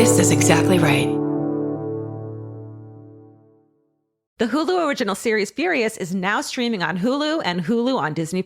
This is exactly right. The Hulu original series Furious is now streaming on Hulu and Hulu on Disney+.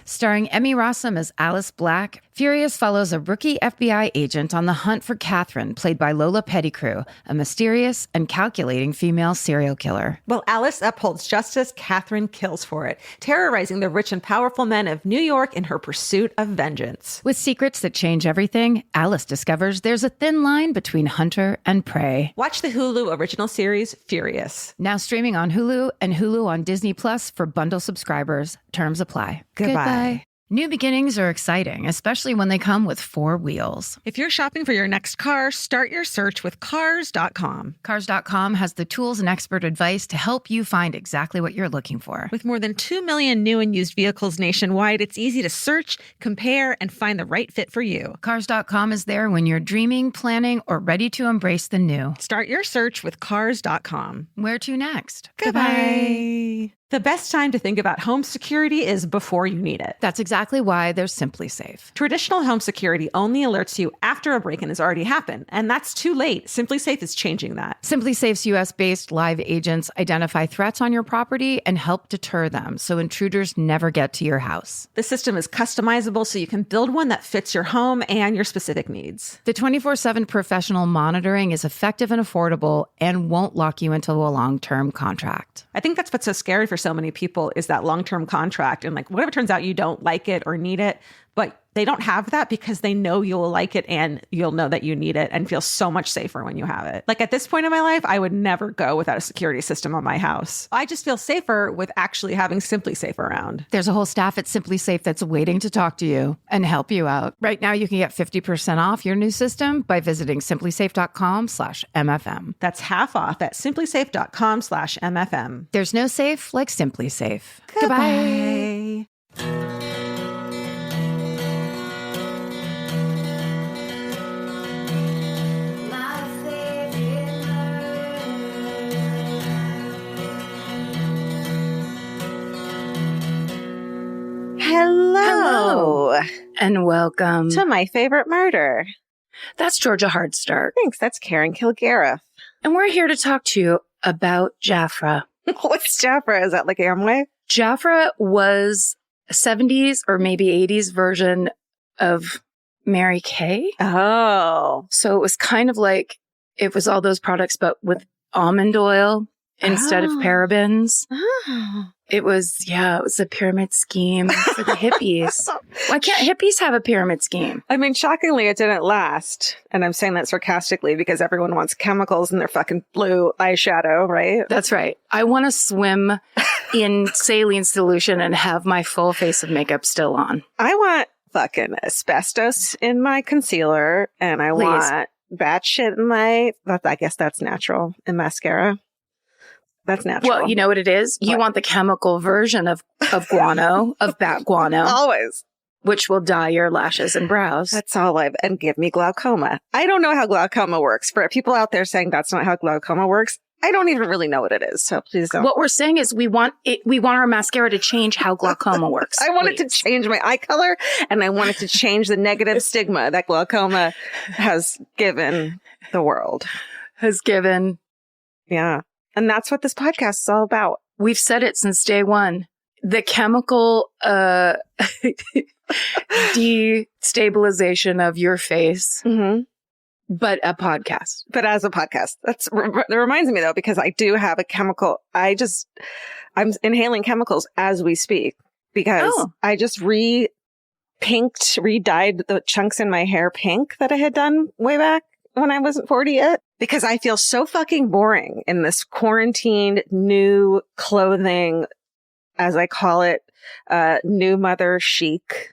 Starring Emmy Rossum as Alice Black, Furious follows a rookie FBI agent on the hunt for Catherine, played by Lola Pettigrew, a mysterious and calculating female serial killer. While Alice upholds justice, Catherine kills for it, terrorizing the rich and powerful men of New York in her pursuit of vengeance. With secrets that change everything, Alice discovers there's a thin line between hunter and prey. Watch the Hulu original series Furious. Now streaming on Hulu and Hulu on Disney Plus for bundle subscribers. Terms apply. Goodbye. New beginnings are exciting, especially when they come with 4 wheels. If you're shopping for your next car, start your search with Cars.com. Cars.com has the tools and expert advice to help you find exactly what you're looking for. With more than 2 million new and used vehicles nationwide, it's easy to search, compare, and find the right fit for you. Cars.com is there when you're dreaming, planning, or ready to embrace the new. Start your search with Cars.com. Where to next? Goodbye. The best time to think about home security is before you need it. That's exactly why there's Simply Safe. Traditional home security only alerts you after a break-in has already happened, and that's too late. Simply Safe is changing that. Simply Safe's US-based live agents identify threats on your property and help deter them so intruders never get to your house. The system is customizable so you can build one that fits your home and your specific needs. The 24/7 professional monitoring is effective and affordable and won't lock you into a long-term contract. I think that's what's so scary for so many people is that long-term contract. And like, whatever turns out you don't like it or need it, but they don't have that because they know you'll like it and you'll know that you need it and feel so much safer when you have it. Like at this point in my life, I would never go without a security system on my house. I just feel safer with actually having Simply Safe around. There's a whole staff at Simply Safe that's waiting to talk to you and help you out. Right now, you can get 50% off your new system by visiting simplysafe.com/MFM. That's half off at simplysafe.com/MFM. There's no safe like Simply Safe. Goodbye. Hello. And welcome To my favorite murder. That's Georgia Hardstark. Thanks. That's Karen Kilgariff. And we're here to talk to you about Jafra. What's Jafra? Is that like Amway? Jafra was a 70s or maybe 80s version of Mary Kay. Oh. So it was kind of like it was all those products, but with almond oil instead of parabens. Oh. It was a pyramid scheme for the hippies. Why can't hippies have a pyramid scheme? I mean, shockingly, it didn't last. And I'm saying that sarcastically because everyone wants chemicals in their fucking blue eyeshadow, right? That's right. I want to swim in saline solution and have my full face of makeup still on. I want fucking asbestos in my concealer and I want bat shit in my, I guess that's natural, in mascara. That's natural. Well, you know what it is? You want the chemical version of guano, of bat guano. Always. Which will dye your lashes and brows. That's all and give me glaucoma. I don't know how glaucoma works. For people out there saying that's not how glaucoma works, I don't even really know what it is. So please don't. What we're saying is we want our mascara to change how glaucoma works. I want it to change my eye color and I want it to change the negative stigma that glaucoma has given the world. Yeah. And that's what this podcast is all about. We've said it since day one. The chemical destabilization of your face, but a podcast. But as a podcast. That reminds me, though, because I do have a chemical. I'm inhaling chemicals as we speak because I just redyed the chunks in my hair pink that I had done way back when I wasn't 40 yet. Because I feel so fucking boring in this quarantined new clothing, as I call it, new mother chic,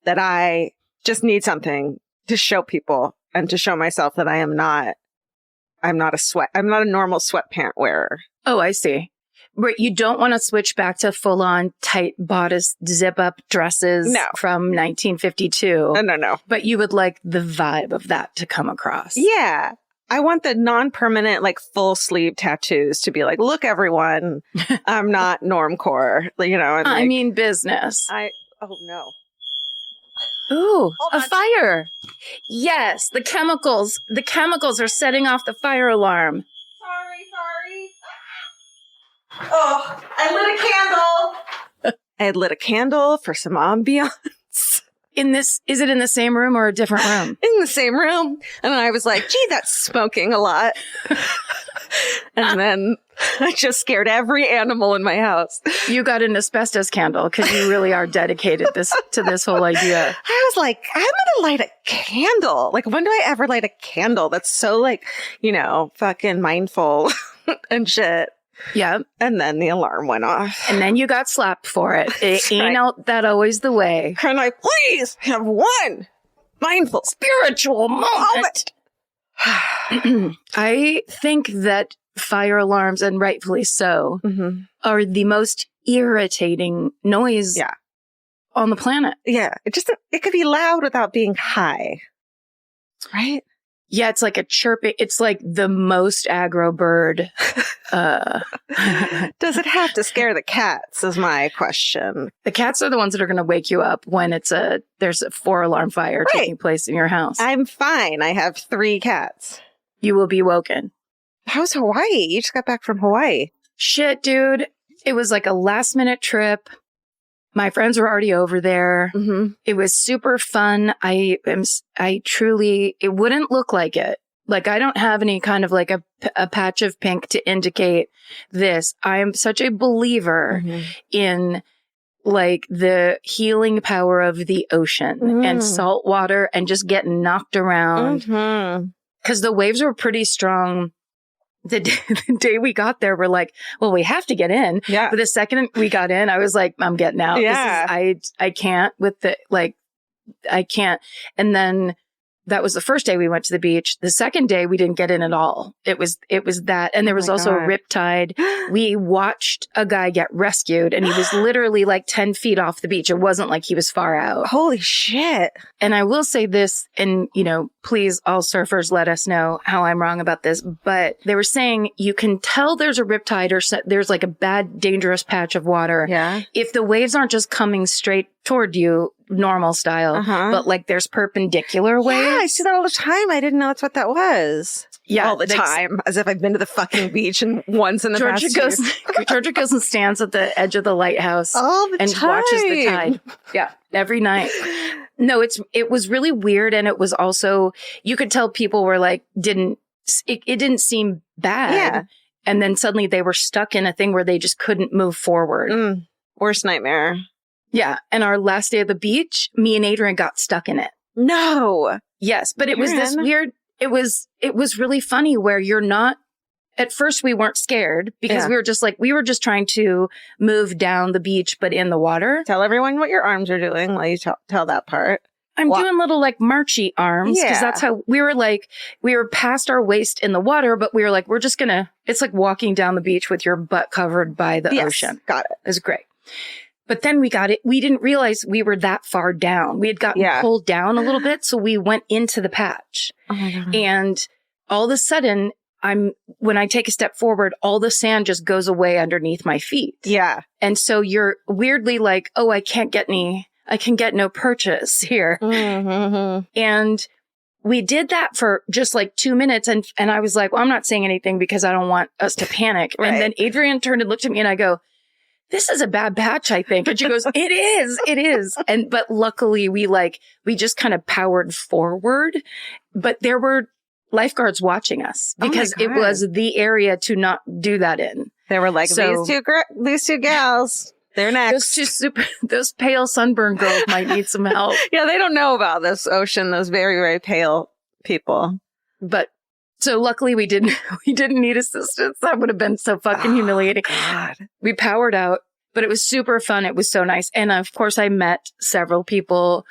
that I just need something to show people and to show myself that I'm not a normal sweatpant wearer. Oh, I see. But you don't want to switch back to full-on tight bodice zip-up dresses from 1952. No. But you would like the vibe of that to come across. Yeah. I want the non-permanent, like, full sleeve tattoos to be like, look, everyone, I'm not normcore, you know. And I mean business. Oh, no. Ooh, Hold a on. fire. Yes, the chemicals are setting off the fire alarm. Sorry. Oh, I lit a candle. I had lit a candle for some ambiance. Is it in the same room or a different room? In the same room. And I was like, gee, that's smoking a lot. And then I just scared every animal in my house. You got an asbestos candle because you really are dedicated to this whole idea. I was like, I'm going to light a candle. Like, when do I ever light a candle? That's so like, fucking mindful and shit. Yeah. And then the alarm went off. And then you got slapped for it. It ain't out that always the way. Can I please have one mindful Spiritual moment? I think that fire alarms, and rightfully so, are the most irritating noise on the planet. Yeah. It could be loud without being high. Right? Yeah, it's like a chirping. It's like the most aggro bird. Does it have to scare the cats is my question. The cats are the ones that are going to wake you up when there's a 4-alarm fire taking place in your house. I'm fine. I have 3 cats. You will be woken. How's Hawaii? You just got back from Hawaii. Shit, dude. It was like a last minute trip. My friends were already over there. Mm-hmm. It was super fun. I truly, it wouldn't look like it. Like, I don't have any kind of like a patch of pink to indicate this. I am such a believer in like the healing power of the ocean and salt water and just getting knocked around. 'Cause the waves were pretty strong. The day we got there, we're like, well, we have to get in. Yeah. But the second we got in, I was like, I'm getting out. Yeah. I can't with I can't. And then that was the first day we went to the beach. The second day we didn't get in at all. It was that. And there was also a riptide. We watched a guy get rescued and he was literally like 10 feet off the beach. It wasn't like he was far out. Holy shit. And I will say this, and, please, all surfers, let us know how I'm wrong about this. But they were saying you can tell there's a riptide or there's like a bad, dangerous patch of water. Yeah. If the waves aren't just coming straight toward you, normal style, but like there's perpendicular waves. Yeah, I see that all the time. I didn't know that's what that was. Yeah. All the time. As if I've been to the fucking beach and once in the Georgia past year. Georgia goes and stands at the edge of the lighthouse all the and time. watches the tide. Yeah, every night. No, it was really weird, and it was also, you could tell people were like, it didn't seem bad. Yeah. And then suddenly they were stuck in a thing where they just couldn't move forward. Worst nightmare. Yeah. And our last day at the beach, me and Adrian got stuck in it. No. Yes. But it was this weird, it was really funny where you're not, at first we weren't scared because we were just trying to move down the beach, but in the water. Tell everyone what your arms are doing while you tell that part. I'm doing little like marchy arms because that's how we were past our waist in the water, but we were like, it's like walking down the beach with your butt covered by the ocean. Got it. It was great. But then we didn't realize we were that far down. We had gotten pulled down a little bit. So we went into the patch. Oh my God. And all of a sudden when I take a step forward, all the sand just goes away underneath my feet. Yeah. And so you're weirdly like, oh, I can get no purchase here. And we did that for just like 2 minutes. And I was like, well, I'm not saying anything because I don't want us to panic. Right. And then Adrian turned and looked at me and I go, this is a bad patch, I think. And she goes, it is. But luckily we just kind of powered forward, but there were lifeguards watching us because it was the area to not do that in. They were like, these two gals, they're next. Those pale sunburned girls might need some help. Yeah. They don't know about this ocean. Those very, very pale people. But so luckily we didn't need assistance. That would have been so fucking humiliating. God. We powered out, but it was super fun. It was so nice. And of course I met several people.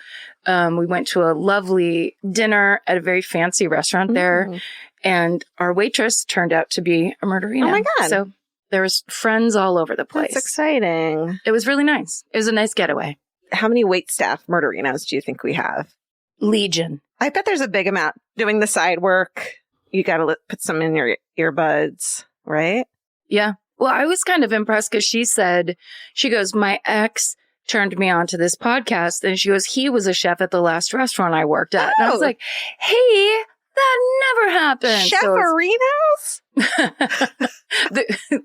We went to a lovely dinner at a very fancy restaurant there. And our waitress turned out to be a murderina. Oh my God. So there was friends all over the place. That's exciting. It was really nice. It was a nice getaway. How many waitstaff murderinos do you think we have? Legion. I bet there's a big amount doing the side work. You got to put some in your earbuds, right? Yeah. Well, I was kind of impressed because she goes, my ex turned me on to this podcast. And she goes, he was a chef at the last restaurant I worked at. And I was like, hey, that never happened. Chef-arinos?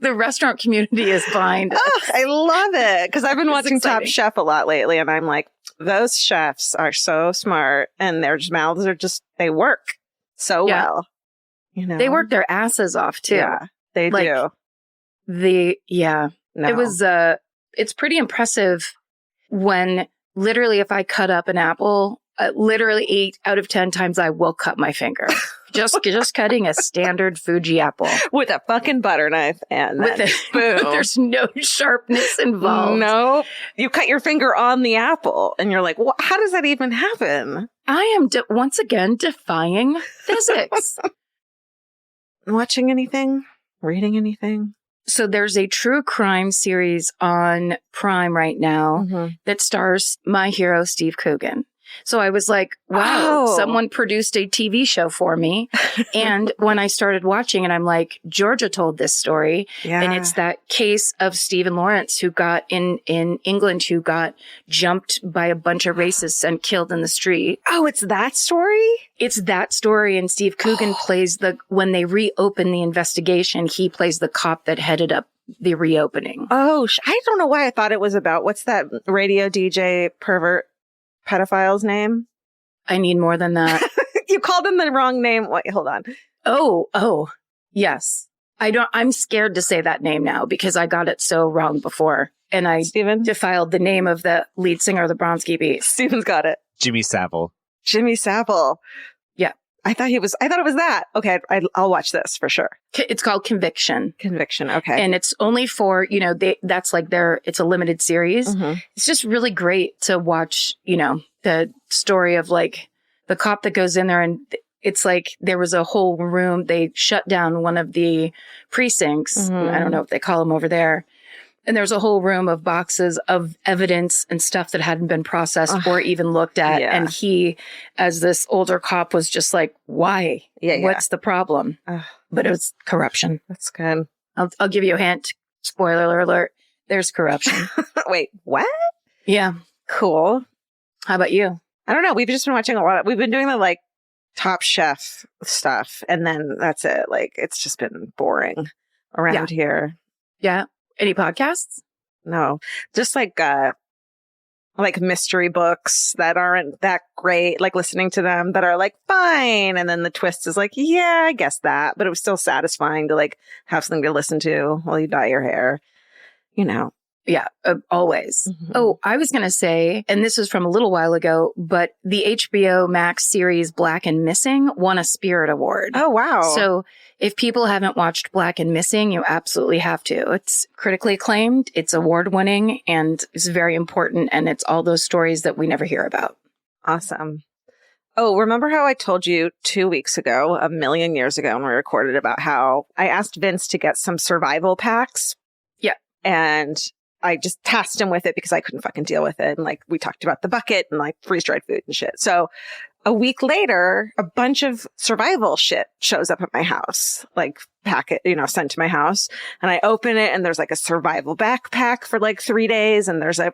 The restaurant community is behind it. Oh, I love it. Because I've been watching exciting. Top Chef a lot lately. And I'm like, those chefs are so smart. And their mouths are just, they work so well. You know? They work their asses off too. Yeah, they Like, do. No. It was, it's pretty impressive when literally if I cut up an apple, literally 8 out of 10 times I will cut my finger. just cutting a standard Fuji apple. With a fucking butter knife and then boom. There's no sharpness involved. No. You cut your finger on the apple and you're like, well, how does that even happen? I am once again defying physics. Watching anything? Reading anything? So there's a true crime series on Prime right now that stars my hero, Steve Coogan. So I was like, wow, someone produced a TV show for me. And when I started watching it, I'm like, Georgia told this story. Yeah. And it's that case of Stephen Lawrence who got in England, who got jumped by a bunch of racists and killed in the street. Oh, it's that story? It's that story. And Steve Coogan plays when they reopen the investigation, he plays the cop that headed up the reopening. Oh, I don't know why I thought it was about, what's that radio DJ pervert pedophile's name? I need more than that. You called him the wrong name. Wait, hold on. Oh, yes. I'm scared to say that name now because I got it so wrong before. And I defiled the name of the lead singer of the Bronski Beats. Steven's got it. Jimmy Savile. Jimmy Savile. Yeah. I thought it was that. Okay. I'll watch this for sure. It's called Conviction. Conviction. Okay. And it's only for, that's like it's a limited series. It's just really great to watch, the story of like the cop that goes in there, and it's like there was a whole room. They shut down one of the precincts. I don't know what they call them over there. And there's a whole room of boxes of evidence and stuff that hadn't been processed or even looked at. Yeah. And he, as this older cop, was just like, why? What's the problem? But it was corruption. That's good. I'll give you a hint. Spoiler alert. There's corruption. Wait, what? Yeah. Cool. How about you? I don't know. We've just been watching we've been doing the like Top Chef stuff. And then that's it. Like, it's just been boring around here. Yeah. Any podcasts? No, just like mystery books that aren't that great, like listening to them that are like fine. And then the twist is like, yeah, I guess that, but it was still satisfying to like have something to listen to while you dye your hair, Yeah, always. Oh, I was going to say, and this was from a little while ago, but the HBO Max series Black and Missing won a Spirit Award. Oh, wow. So if people haven't watched Black and Missing, you absolutely have to. It's critically acclaimed, it's award-winning, and it's very important, and it's all those stories that we never hear about. Awesome. Oh, remember how I told you 2 weeks ago, a million years ago when we recorded, about how I asked Vince to get some survival packs? Yeah. And I just tasked him with it because I couldn't fucking deal with it. And like, we talked about the bucket and like freeze-dried food and shit. So a week later, a bunch of survival shit shows up at my house, like packet, sent to my house. And I open it and there's like a survival backpack for like 3 days. And there's an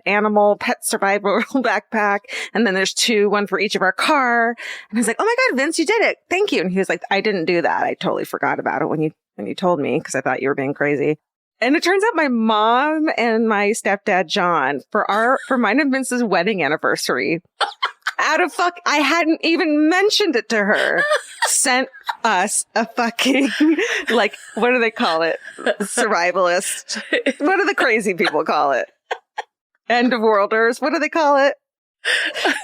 animal pet survival backpack. And then there's one for each of our car. And I was like, oh my God, Vince, you did it. Thank you. And he was like, I didn't do that. I totally forgot about it when you told me, because I thought you were being crazy. And it turns out my mom and my stepdad, John, for mine and Vince's wedding anniversary, I hadn't even mentioned it to her, sent us a fucking, like, what do they call it? Survivalist. What do the crazy people call it? End of worlders. What do they call it?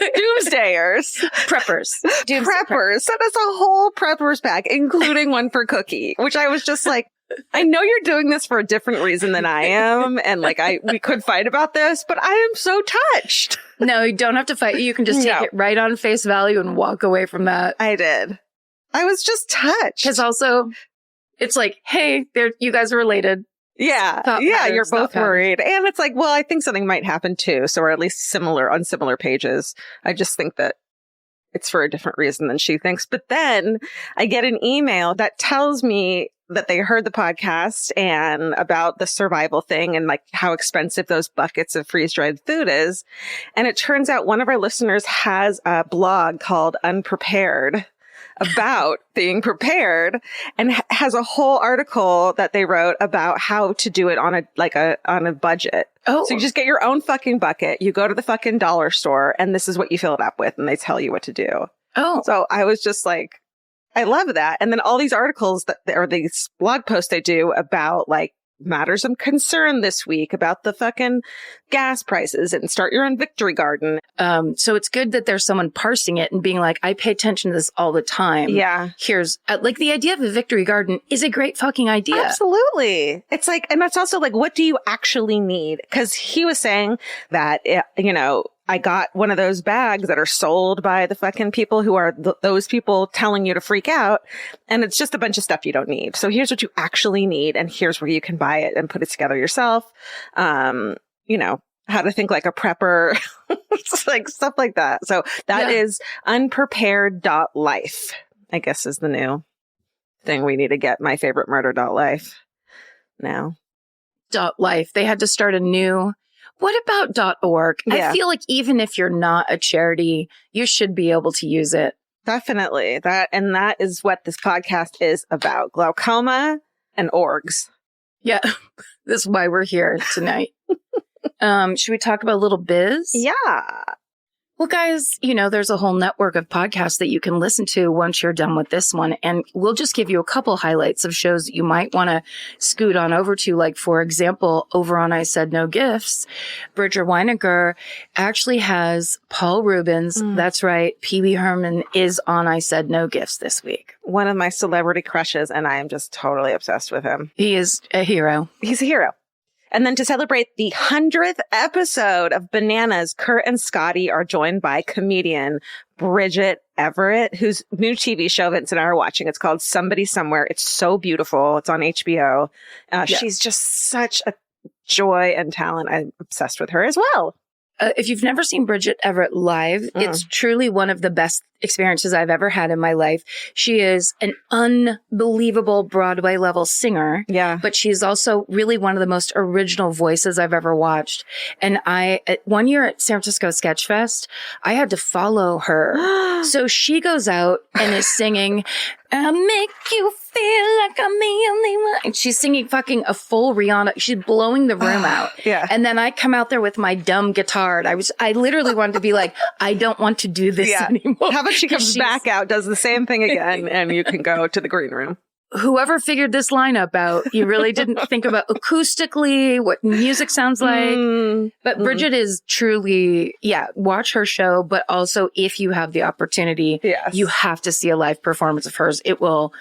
Doomsdayers. Preppers. Preppers. Sent us a whole preppers pack, including one for Cookie, which I was just like, I know you're doing this for a different reason than I am. And like, we could fight about this, but I am so touched. No, you don't have to fight. You can just take it right on face value and walk away from that. I did. I was just touched. Because also, it's like, hey, you guys are related. Yeah. You're both worried. And it's like, well, I think something might happen too. So we're at least on similar pages. I just think that it's for a different reason than she thinks. But then I get an email that tells me that they heard the podcast and about the survival thing and like how expensive those buckets of freeze-dried food is. And it turns out one of our listeners has a blog called Unprepared about being prepared and has a whole article that they wrote about how to do it on a budget. Oh. So you just get your own fucking bucket. You go to the fucking dollar store and this is what you fill it up with and they tell you what to do. Oh. So I was just like, I love that. And then all these articles or these blog posts they do about like matters of concern this week about the fucking gas prices and start your own victory garden. So it's good that there's someone parsing it and being like, I pay attention to this all the time. Yeah. Here's like the idea of a victory garden is a great fucking idea. Absolutely. It's like, and that's also like, what do you actually need? Because he was saying that, I got one of those bags that are sold by the fucking people who are those people telling you to freak out. And it's just a bunch of stuff you don't need. So here's what you actually need. And here's where you can buy it and put it together yourself. How to think like a prepper, it's like stuff like that. So that is unprepared.life, I guess is the new thing we need to get. My favorite murder.life now. .life. They had to start a new... What about .org? Yeah. I feel like even if you're not a charity, you should be able to use it. Definitely. That is what this podcast is about. Glaucoma and orgs. Yeah. This is why we're here tonight. Should we talk about a little biz? Yeah. Well, guys, there's a whole network of podcasts that you can listen to once you're done with this one. And we'll just give you a couple highlights of shows that you might want to scoot on over to. Like, for example, over on I Said No Gifts, Bridger Weinegar actually has Paul Rubens. That's right. Pee Wee Herman is on I Said No Gifts this week. One of my celebrity crushes, and I am just totally obsessed with him. He is a hero. He's a hero. And then to celebrate the 100th episode of Bananas, Kurt and Scotty are joined by comedian Bridget Everett, whose new TV show Vince and I are watching. It's called Somebody Somewhere. It's so beautiful. It's on HBO. She's just such a joy and talent. I'm obsessed with her as well. If you've never seen Bridget Everett live, it's truly one of the best experiences I've ever had in my life. She is an unbelievable Broadway level singer. Yeah. But she's also really one of the most original voices I've ever watched. And one year at San Francisco Sketch Fest, I had to follow her. So she goes out and is singing, I'll make you feel like I'm the only one. And she's singing fucking a full Rihanna. She's blowing the room out. Yeah. And then I come out there with my dumb guitar. And I literally wanted to be like, I don't want to do this anymore. How about she comes back out, does the same thing again, and you can go to the green room. Whoever figured this lineup out, you really didn't think about acoustically, what music sounds like. But Bridget is truly, watch her show. But also, if you have the opportunity, you have to see a live performance of hers. It will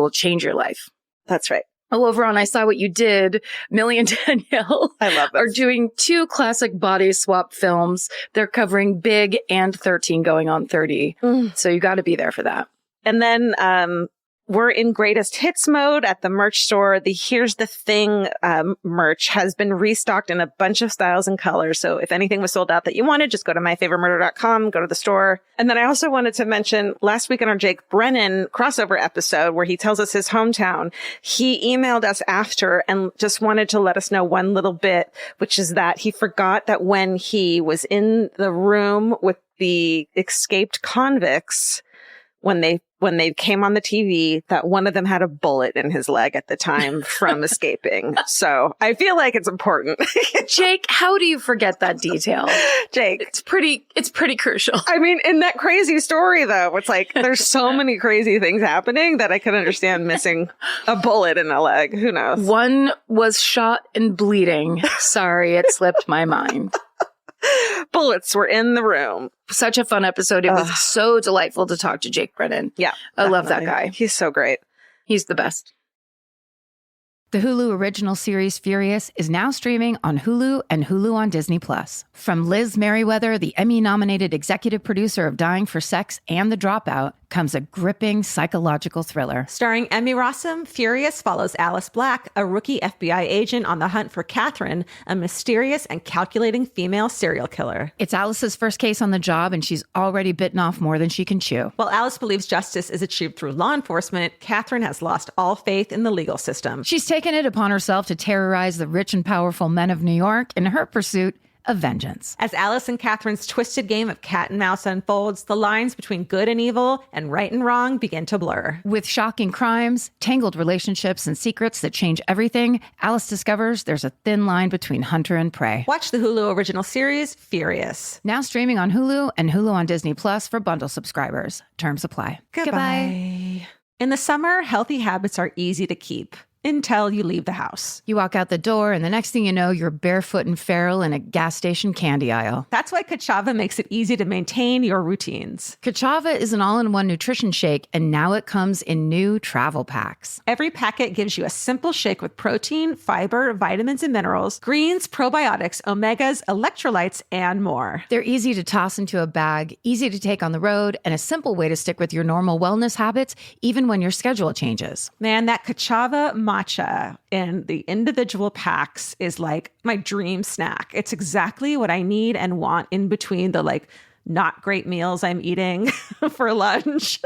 change your life. That's right. Oh, over on I Saw What You Did, Millie and Danielle I love are doing 2 classic body swap films. They're covering Big and 13 going on 30. So you got to be there for that. And then we're in greatest hits mode at the merch store. The Here's the Thing merch has been restocked in a bunch of styles and colors. So if anything was sold out that you wanted, just go to myfavoritmurder.com, go to the store. And then I also wanted to mention last week on our Jake Brennan crossover episode where he tells us his hometown, he emailed us after and just wanted to let us know one little bit, which is that he forgot that when he was in the room with the escaped convicts, when they came on the TV, that one of them had a bullet in his leg at the time from escaping. So I feel like it's important. Jake, how do you forget that detail? Jake. It's pretty crucial. I mean, in that crazy story, though, it's like there's so many crazy things happening that I can understand missing a bullet in a leg. Who knows? One was shot and bleeding. Sorry, it slipped my mind. Bullets were in the room. Such a fun episode. It was so delightful to talk to Jake Brennan. Yeah. I love that guy. He's so great. He's the best. The Hulu original series Furious is now streaming on Hulu and Hulu on Disney+. From Liz Merriweather, the Emmy-nominated executive producer of Dying for Sex and The Dropout, comes a gripping psychological thriller. Starring Emmy Rossum, Furious follows Alice Black, a rookie FBI agent on the hunt for Catherine, a mysterious and calculating female serial killer. It's Alice's first case on the job, and she's already bitten off more than she can chew. While Alice believes justice is achieved through law enforcement, Catherine has lost all faith in the legal system. She's taken it upon herself to terrorize the rich and powerful men of New York in her pursuit of vengeance. As Alice and Catherine's twisted game of cat and mouse unfolds, the lines between good and evil and right and wrong begin to blur. With shocking crimes, tangled relationships, and secrets that change everything, Alice discovers there's a thin line between hunter and prey. Watch the Hulu original series, Furious. Now streaming on Hulu and Hulu on Disney Plus for bundle subscribers. Terms apply. Goodbye. In the summer, healthy habits are easy to keep. Until you leave the house. You walk out the door, and the next thing you know, you're barefoot and feral in a gas station candy aisle. That's why Kachava makes it easy to maintain your routines. Kachava is an all-in-one nutrition shake, and now it comes in new travel packs. Every packet gives you a simple shake with protein, fiber, vitamins and minerals, greens, probiotics, omegas, electrolytes, and more. They're easy to toss into a bag, easy to take on the road, and a simple way to stick with your normal wellness habits, even when your schedule changes. Man, that Kachava matcha in the individual packs is like my dream snack. It's exactly what I need and want in between the not great meals I'm eating for lunch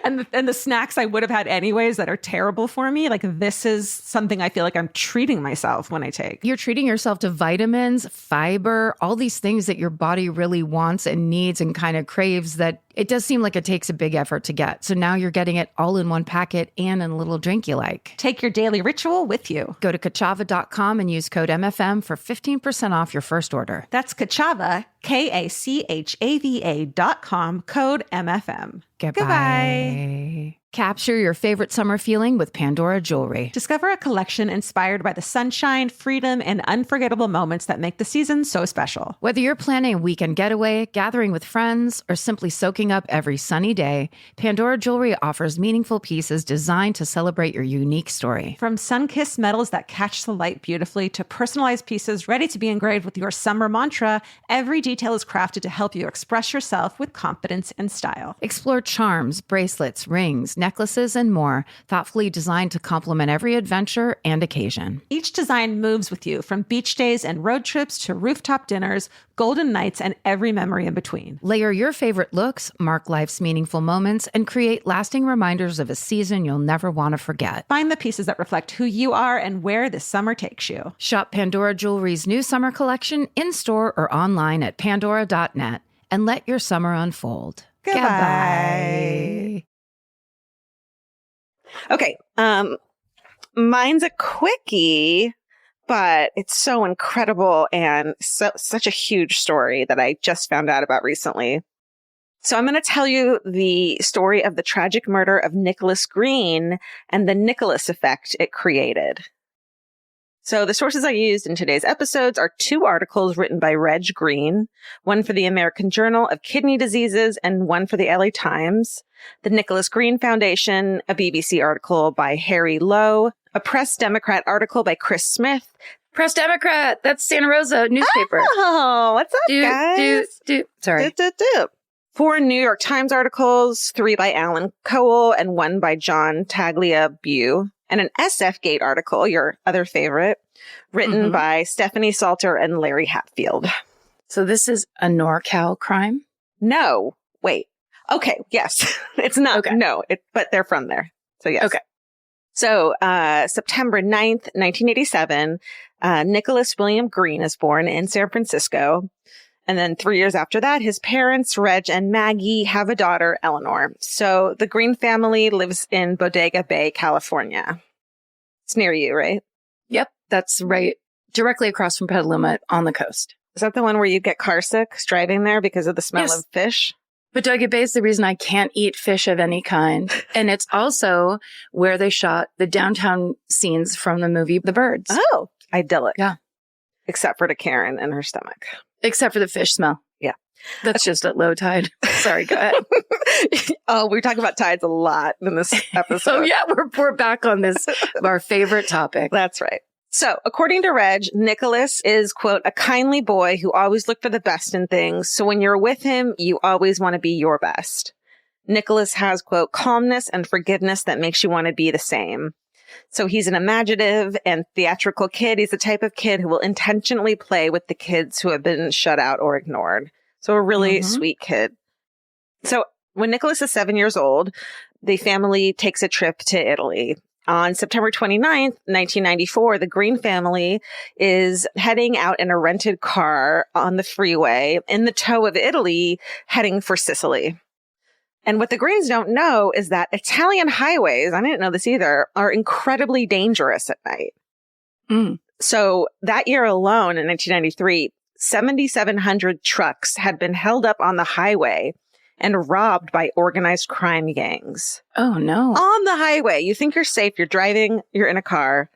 and the snacks I would have had anyways that are terrible for me. Like, this is something I feel like I'm treating myself when I take. You're treating yourself to vitamins, fiber, all these things that your body really wants and needs and kind of craves that it does seem like it takes a big effort to get. So now you're getting it all in one packet and in a little drink you like. Take your daily ritual with you. Go to Kachava.com and use code MFM for 15% off your first order. That's Kachava, KACHAVA.com, code MFM. Goodbye. Capture your favorite summer feeling with Pandora Jewelry. Discover a collection inspired by the sunshine, freedom, and unforgettable moments that make the season so special. Whether you're planning a weekend getaway, gathering with friends, or simply soaking up every sunny day, Pandora Jewelry offers meaningful pieces designed to celebrate your unique story. From sun-kissed metals that catch the light beautifully to personalized pieces ready to be engraved with your summer mantra, every detail is crafted to help you express yourself with confidence and style. Explore charms, bracelets, rings, necklaces, and more, thoughtfully designed to complement every adventure and occasion. Each design moves with you, from beach days and road trips to rooftop dinners, golden nights, and every memory in between. Layer your favorite looks, mark life's meaningful moments, and create lasting reminders of a season you'll never want to forget. Find the pieces that reflect who you are and where this summer takes you. Shop Pandora Jewelry's new summer collection in-store or online at pandora.net and let your summer unfold. Goodbye. Okay, mine's a quickie, but it's so incredible and such a huge story that I just found out about recently. So I'm going to tell you the story of the tragic murder of Nicholas Green and the Nicholas effect it created. So the sources I used in today's episodes are 2 articles written by Reg Green, one for the American Journal of Kidney Diseases and one for the LA Times, the Nicholas Green Foundation, a BBC article by Harry Lowe, a Press Democrat article by Chris Smith. Press Democrat, that's Santa Rosa newspaper. Oh, what's up, guys? Sorry. 4 New York Times articles, 3 by Alan Cowell and 1 by John Tagliabue. And an SF Gate article, your other favorite, written by Stephanie Salter and Larry Hatfield. So this is a NorCal crime? No. Wait. Okay. Yes. It's not. Okay. No. But they're from there. So yes. Okay. So September 9th, 1987, Nicholas William Green is born in San Francisco. And then 3 years after that, his parents, Reg and Maggie, have a daughter, Eleanor. So the Green family lives in Bodega Bay, California. It's near you, right? Yep, that's right. Directly across from Petaluma on the coast. Is that the one where you get car sick driving there because of the smell of fish? Bodega Bay is the reason I can't eat fish of any kind. And it's also where they shot the downtown scenes from the movie The Birds. Oh, idyllic. Yeah. Except for to Karen and her stomach. Except for the fish smell. Yeah. That's just at low tide. Sorry, go ahead. Oh, we talk about tides a lot in this episode. Oh, yeah, we're back on this, our favorite topic. That's right. So, according to Reg, Nicholas is, quote, a kindly boy who always looked for the best in things. So when you're with him, you always want to be your best. Nicholas has, quote, calmness and forgiveness that makes you want to be the same. So he's an imaginative and theatrical kid. He's the type of kid who will intentionally play with the kids who have been shut out or ignored. So a really sweet kid. So when Nicholas is 7 years old, the family takes a trip to Italy. On September 29th, 1994, the Green family is heading out in a rented car on the freeway in the toe of Italy, heading for Sicily. And what the Greens don't know is that Italian highways, I didn't know this either, are incredibly dangerous at night. So that year alone, in 1993, 7,700 trucks had been held up on the highway and robbed by organized crime gangs. Oh, no. On the highway. You think you're safe. You're driving. You're in a car.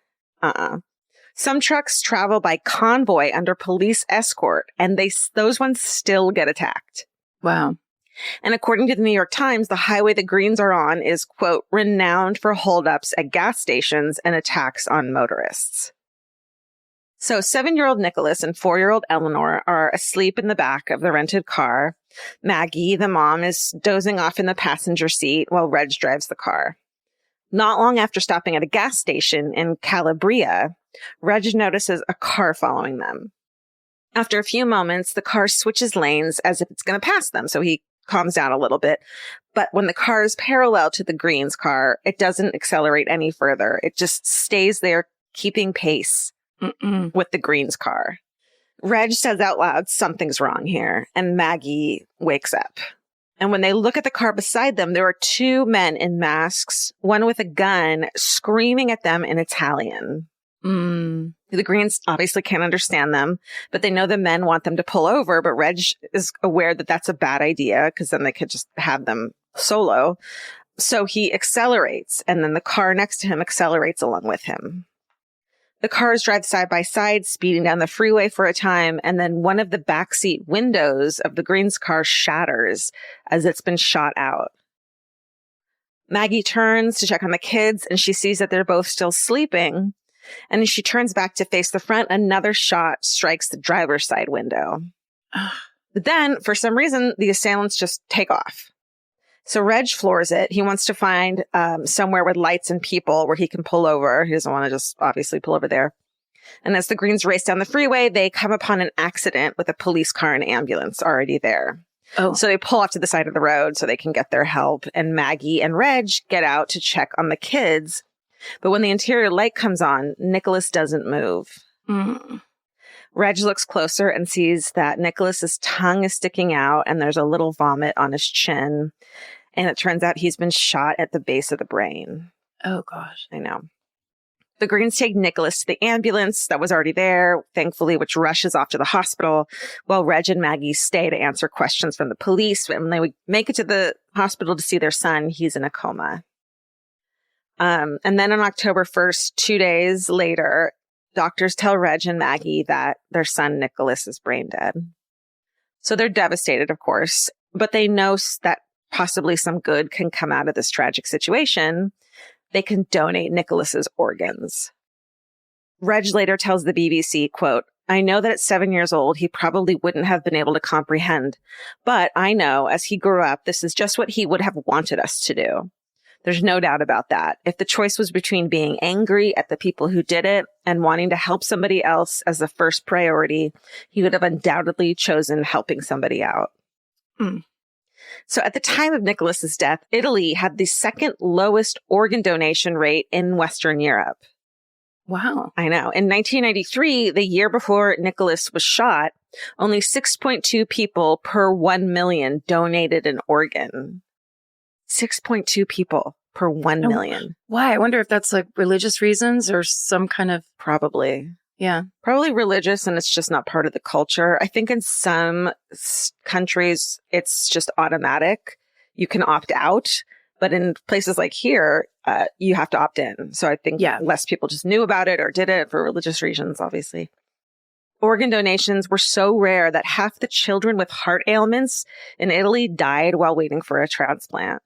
Some trucks travel by convoy under police escort, and those ones still get attacked. Wow. And according to the New York Times, the highway the Greens are on is, quote, renowned for holdups at gas stations and attacks on motorists. So 7-year-old Nicholas and 4-year-old Eleanor are asleep in the back of the rented car. Maggie, the mom, is dozing off in the passenger seat while Reg drives the car. Not long after stopping at a gas station in Calabria, Reg notices a car following them. After a few moments, the car switches lanes as if it's going to pass them, so he calms down a little bit. But when the car is parallel to the Greens car, it doesn't accelerate any further. It just stays there, keeping pace with the Greens car. Reg says out loud, something's wrong here, and Maggie wakes up. And when they look at the car beside them, there are two men in masks, one with a gun, screaming at them in Italian. The Greens obviously can't understand them, but they know the men want them to pull over, but Reg is aware that that's a bad idea because then they could just have them solo. So he accelerates, and then the car next to him accelerates along with him. The cars drive side by side, speeding down the freeway for a time, and then one of the backseat windows of the Greens car shatters as it's been shot out. Maggie turns to check on the kids, and she sees that they're both still sleeping. And as she turns back to face the front, another shot strikes the driver's side window. But then, for some reason, the assailants just take off. So Reg floors it. He wants to find somewhere with lights and people where he can pull over. He doesn't want to just obviously pull over there. And as the Greens race down the freeway, they come upon an accident with a police car and ambulance already there. Oh. So they pull off to the side of the road so they can get their help. And Maggie and Reg get out to check on the kids. But when the interior light comes on, Nicholas doesn't move. Reg looks closer and sees that Nicholas's tongue is sticking out and there's a little vomit on his chin. And it turns out he's been shot at the base of the brain. Oh, gosh. I know. The Greens take Nicholas to the ambulance that was already there, thankfully, which rushes off to the hospital, while Reg and Maggie stay to answer questions from the police. And when they make it to the hospital to see their son, he's in a coma. And then on October 1st, 2 days later, doctors tell Reg and Maggie that their son Nicholas is brain dead. So they're devastated, of course, but they know that possibly some good can come out of this tragic situation. They can donate Nicholas's organs. Reg later tells the BBC, quote, I know that at 7 years old, he probably wouldn't have been able to comprehend, but I know as he grew up, this is just what he would have wanted us to do. There's no doubt about that. If the choice was between being angry at the people who did it and wanting to help somebody else as the first priority, he would have undoubtedly chosen helping somebody out. So at the time of Nicholas's death, Italy had the second lowest organ donation rate in Western Europe. Wow. I know. In 1993, the year before Nicholas was shot, only 6.2 people per 1 million donated an organ. 6.2 people per 1 million. Why? I wonder if that's like religious reasons or some kind of... Probably. Yeah. Probably religious, and it's just not part of the culture. I think in some countries, it's just automatic. You can opt out. But in places like here, you have to opt in. So I think less people just knew about it or did it for religious reasons, obviously. Organ donations were so rare that half the children with heart ailments in Italy died while waiting for a transplant.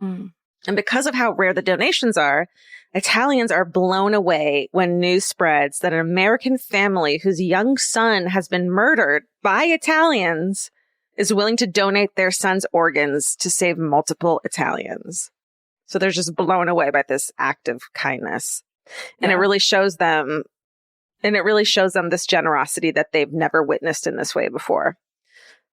And because of how rare the donations are, Italians are blown away when news spreads that an American family whose young son has been murdered by Italians is willing to donate their son's organs to save multiple Italians. So they're just blown away by this act of kindness. And it really shows them this generosity that they've never witnessed in this way before.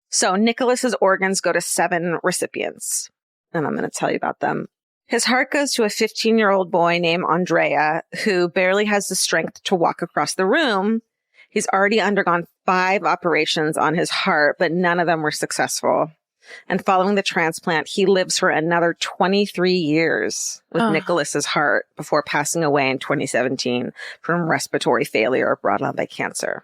So Nicholas's organs go to 7 recipients, and I'm going to tell you about them. His heart goes to a 15-year-old boy named Andrea, who barely has the strength to walk across the room. He's already undergone 5 operations on his heart, but none of them were successful. And following the transplant, he lives for another 23 years with Nicholas's heart before passing away in 2017 from respiratory failure brought on by cancer.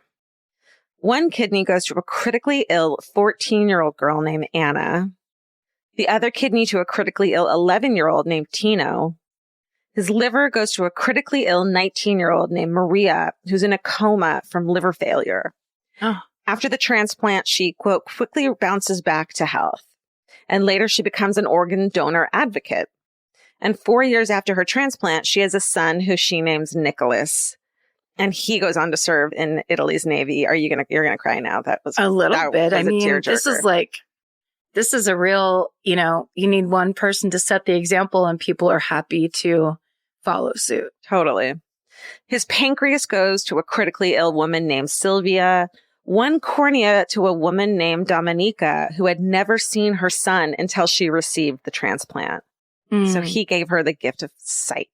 One kidney goes to a critically ill 14-year-old girl named Anna. The other kidney to a critically ill 11-year-old named Tino. His liver goes to a critically ill 19-year-old named Maria, who's in a coma from liver failure. Oh. After the transplant, she, quote, quickly bounces back to health. And later she becomes an organ donor advocate. And 4 years after her transplant, she has a son who she names Nicholas. And he goes on to serve in Italy's Navy. You're gonna cry now. That was a little bit. I mean, this is a real, you need one person to set the example and people are happy to follow suit. Totally. His pancreas goes to a critically ill woman named Sylvia. One cornea to a woman named Dominica, who had never seen her son until she received the transplant. So he gave her the gift of sight.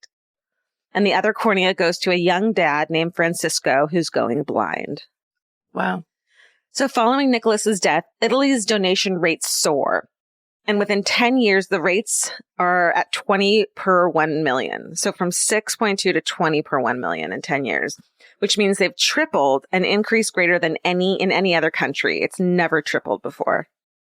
And the other cornea goes to a young dad named Francisco, who's going blind. Wow. So following Nicholas's death, Italy's donation rates soar. And within 10 years, the rates are at 20 per 1 million. So from 6.2 to 20 per 1 million in 10 years, which means they've tripled, an increase greater than in any other country. It's never tripled before.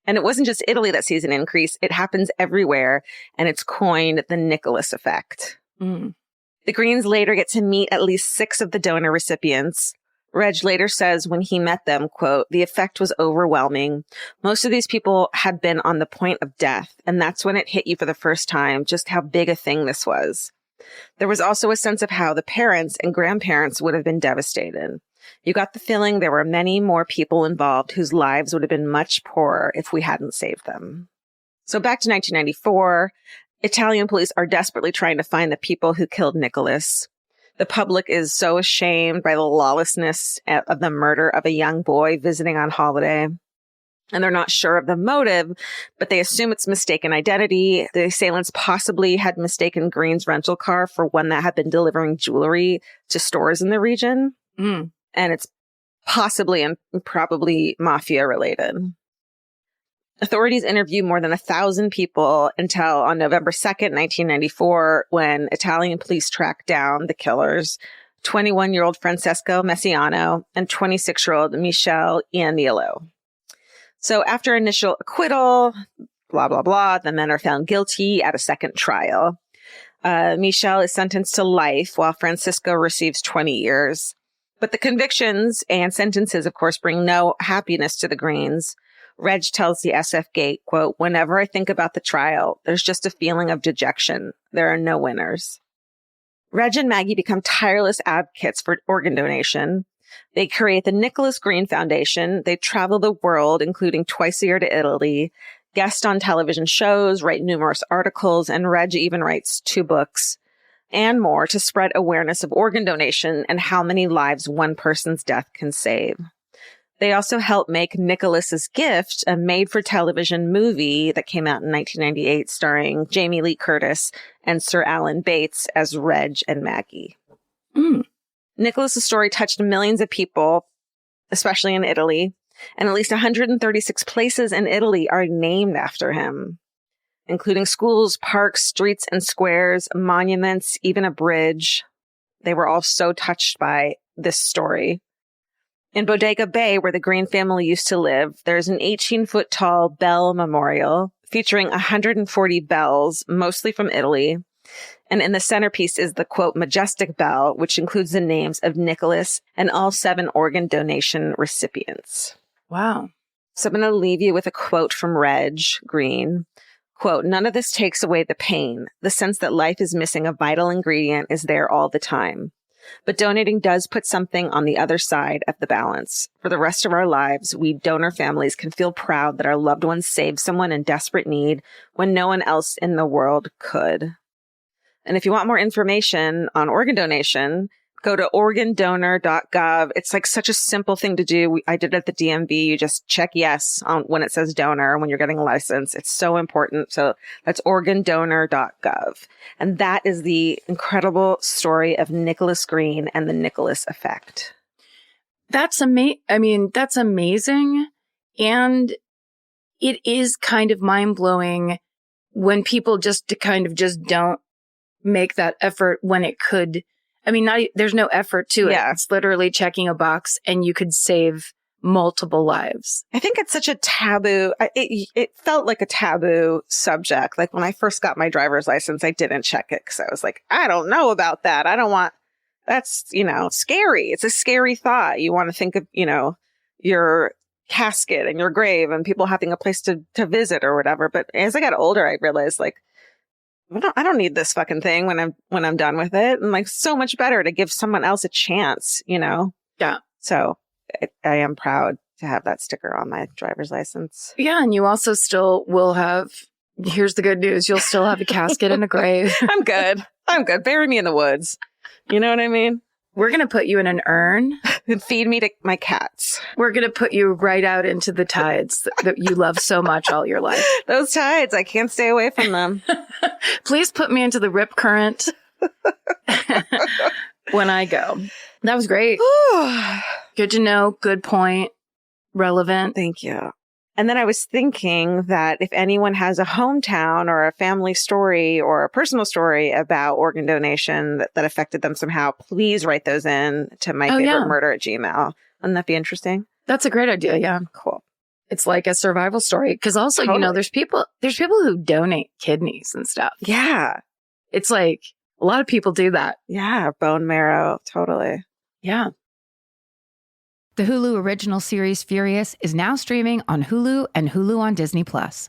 And it wasn't just Italy that sees an increase. It happens everywhere. And it's coined the Nicholas effect. The Greens later get to meet at least 6 of the donor recipients. Reg later says when he met them, quote, the effect was overwhelming. Most of these people had been on the point of death, and that's when it hit you for the first time, just how big a thing this was. There was also a sense of how the parents and grandparents would have been devastated. You got the feeling there were many more people involved whose lives would have been much poorer if we hadn't saved them. So back to 1994, Italian police are desperately trying to find the people who killed Nicholas. The public is so ashamed by the lawlessness of the murder of a young boy visiting on holiday. And they're not sure of the motive, but they assume it's mistaken identity. The assailants possibly had mistaken Green's rental car for one that had been delivering jewelry to stores in the region. And it's possibly and probably mafia related. Authorities interviewed more than 1,000 people until on November 2nd, 1994, when Italian police tracked down the killers, 21-year-old Francesco Messiano and 26-year-old Michele Iannillo. So after initial acquittal, blah, blah, blah, the men are found guilty at a second trial. Michele is sentenced to life while Francisco receives 20 years. But the convictions and sentences, of course, bring no happiness to the Greens. Reg tells the SF Gate, quote, whenever I think about the trial, there's just a feeling of dejection. There are no winners. Reg and Maggie become tireless advocates for organ donation. They create the Nicholas Green Foundation. They travel the world, including twice a year to Italy, guest on television shows, write numerous articles, and Reg even writes 2 books and more to spread awareness of organ donation and how many lives one person's death can save. They also helped make Nicholas's Gift, a made-for-television movie that came out in 1998 starring Jamie Lee Curtis and Sir Alan Bates as Reg and Maggie. Nicholas's story touched millions of people, especially in Italy, and at least 136 places in Italy are named after him, including schools, parks, streets, and squares, monuments, even a bridge. They were all so touched by this story. In Bodega Bay, where the Green family used to live, there's an 18-foot-tall bell memorial featuring 140 bells, mostly from Italy. And in the centerpiece is the, quote, majestic bell, which includes the names of Nicholas and all 7 organ donation recipients. Wow. So I'm going to leave you with a quote from Reg Green. Quote, none of this takes away the pain. The sense that life is missing a vital ingredient is there all the time. But donating does put something on the other side of the balance. For the rest of our lives, we donor families can feel proud that our loved ones saved someone in desperate need when no one else in the world could. And if you want more information on organ donation, go to organdonor.gov. It's like such a simple thing to do. I did it at the DMV. You just check yes on when it says donor when you're getting a license. It's so important. So that's organdonor.gov. And that is the incredible story of Nicholas Green and the Nicholas effect. That's that's amazing. And it is kind of mind blowing when people just don't make that effort when it could. There's no effort to it. Yeah. It's literally checking a box and you could save multiple lives. I think it's such a taboo. It felt like a taboo subject. Like when I first got my driver's license, I didn't check it because I was like, I don't know about that. That's, scary. It's a scary thought. You want to think of, your casket and your grave and people having a place to visit or whatever. But as I got older, I realized like, I don't need this fucking thing when I'm done with it. And like so much better to give someone else a chance, Yeah. So I am proud to have that sticker on my driver's license. Yeah. And you also still will have, here's the good news. You'll still have a casket and a grave. I'm good. Bury me in the woods. You know what I mean? We're going to put you in an urn. And feed me to my cats. We're going to put you right out into the tides that you love so much all your life. Those tides, I can't stay away from them. Please put me into the rip current when I go. That was great. Good to know. Good point. Relevant. Thank you. And then I was thinking that if anyone has a hometown or a family story or a personal story about organ donation that affected them somehow, please write those in to myfavouritemurder@gmail.com. Wouldn't that be interesting? That's a great idea. Yeah. Cool. It's like a survival story. Because also, Totally. there's people who donate kidneys and stuff. Yeah. It's like a lot of people do that. Yeah. Bone marrow. Totally. Yeah. The Hulu original series Furious is now streaming on Hulu and Hulu on Disney+.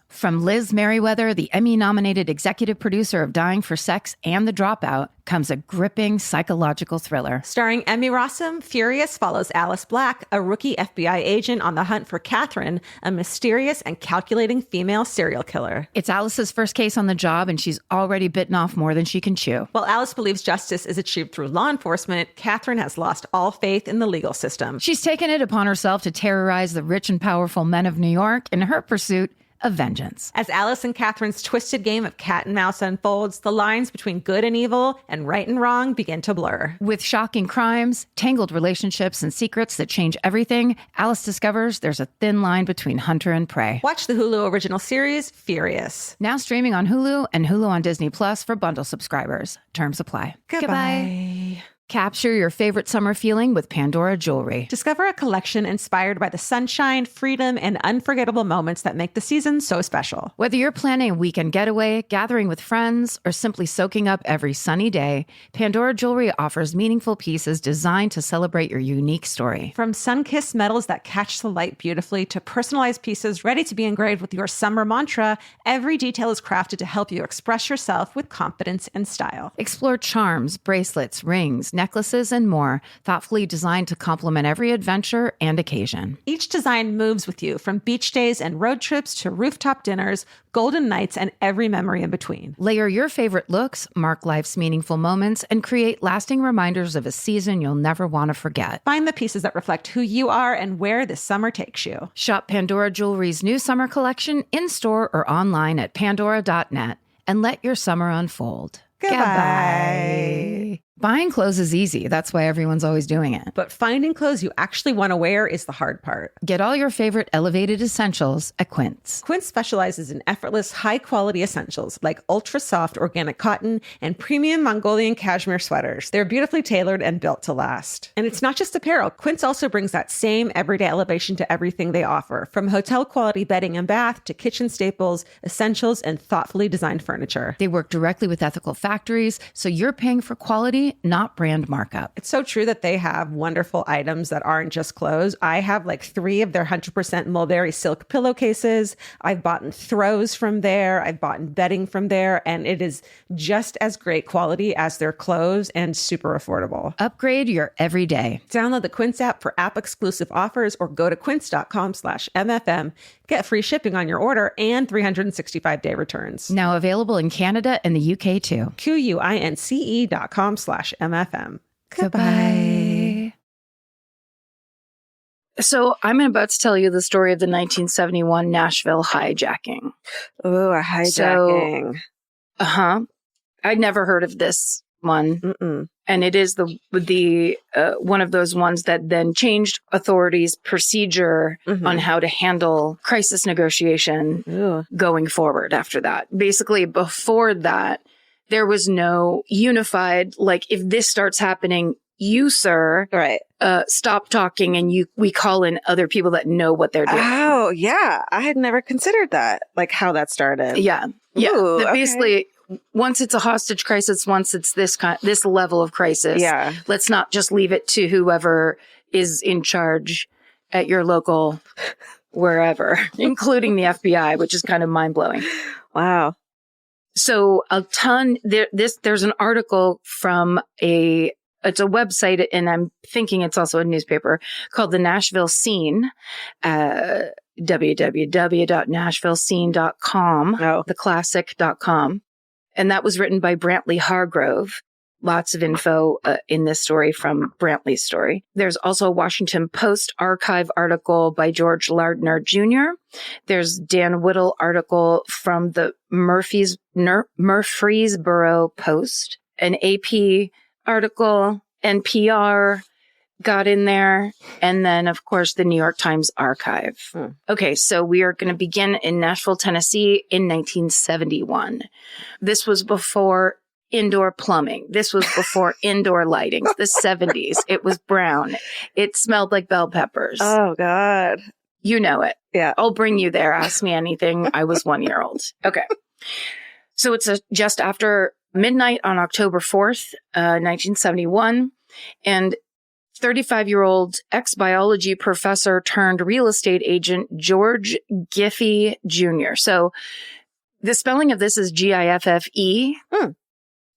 From Liz Merriweather, the Emmy-nominated executive producer of Dying for Sex and The Dropout, comes a gripping psychological thriller. Starring Emmy Rossum, Furious follows Alice Black, a rookie FBI agent on the hunt for Catherine, a mysterious and calculating female serial killer. It's Alice's first case on the job, and she's already bitten off more than she can chew. While Alice believes justice is achieved through law enforcement, Catherine has lost all faith in the legal system. She's taken it upon herself to terrorize the rich and powerful men of New York in her pursuit of vengeance. As Alice and Catherine's twisted game of cat and mouse unfolds, the lines between good and evil and right and wrong begin to blur. With shocking crimes, tangled relationships, and secrets that change everything, Alice discovers there's a thin line between hunter and prey. Watch the Hulu original series, Furious. Now streaming on Hulu and Hulu on Disney Plus for bundle subscribers. Terms apply. Goodbye. Capture your favorite summer feeling with Pandora jewelry. Discover a collection inspired by the sunshine, freedom, and unforgettable moments that make the season so special. Whether you're planning a weekend getaway, gathering with friends, or simply soaking up every sunny day, Pandora jewelry offers meaningful pieces designed to celebrate your unique story. From sun-kissed metals that catch the light beautifully to personalized pieces ready to be engraved with your summer mantra, every detail is crafted to help you express yourself with confidence and style. Explore charms, bracelets, rings, necklaces, and more, thoughtfully designed to complement every adventure and occasion. Each design moves with you, from beach days and road trips to rooftop dinners, golden nights, and every memory in between. Layer your favorite looks, mark life's meaningful moments, and create lasting reminders of a season you'll never want to forget. Find the pieces that reflect who you are and where this summer takes you. Shop Pandora Jewelry's new summer collection in-store or online at pandora.net and let your summer unfold. Goodbye. Buying clothes is easy. That's why everyone's always doing it. But finding clothes you actually want to wear is the hard part. Get all your favorite elevated essentials at Quince. Quince specializes in effortless, high-quality essentials like ultra-soft organic cotton and premium Mongolian cashmere sweaters. They're beautifully tailored and built to last. And it's not just apparel. Quince also brings that same everyday elevation to everything they offer, from hotel-quality bedding and bath to kitchen staples, essentials, and thoughtfully designed furniture. They work directly with ethical factories, so you're paying for quality quality, not brand markup. It's so true that they have wonderful items that aren't just clothes. I have like 3 of their 100% mulberry silk pillowcases. I've bought throws from there. I've bought bedding from there. And it is just as great quality as their clothes and super affordable. Upgrade your everyday. Download the Quince app for app-exclusive offers or go to quince.com/MFM. Get free shipping on your order and 365-day returns. Now available in Canada and the UK too. QUINCE.com/MFM. Goodbye. So I'm about to tell you the story of the 1971 Nashville hijacking. Ooh, a hijacking. I'd never heard of this one. Mm-mm. And it is the one of those ones that then changed authorities' procedure on how to handle crisis negotiation going forward after that. Basically, before that, there was no unified, like, if this starts happening, you, sir, Right. Stop talking and we call in other people that know what they're doing. Oh, yeah. I had never considered that, like how that started. Yeah. Yeah. Ooh, That okay. basically, once it's a hostage crisis, once it's this level of crisis, Yeah. let's not just leave it to whoever is in charge at your local wherever, including the FBI, which is kind of mind blowing. Wow. So there's an article from it's a website, and I'm thinking it's also a newspaper, called the Nashville Scene, www.nashvillescene.com, theclassic.com. And that was written by Brantley Hargrove. Lots of info in this story from Brantley's story. There's also a Washington Post archive article by George Lardner Jr. There's Dan Whittle article from the Murfreesboro Post, an AP article, NPR got in there, and then, of course, the New York Times archive. Okay, so we are going to begin in Nashville, Tennessee in 1971. This was before indoor plumbing. This was before indoor lighting. The 70s. It was brown. It smelled like bell peppers. Oh, God. You know it. Yeah. I'll bring you there. Ask me anything. I was 1 year old. Okay. So it's just after midnight on October 4th, 1971. And 35-year-old ex-biology professor turned real estate agent George Giffey Jr. So the spelling of this is Giffe.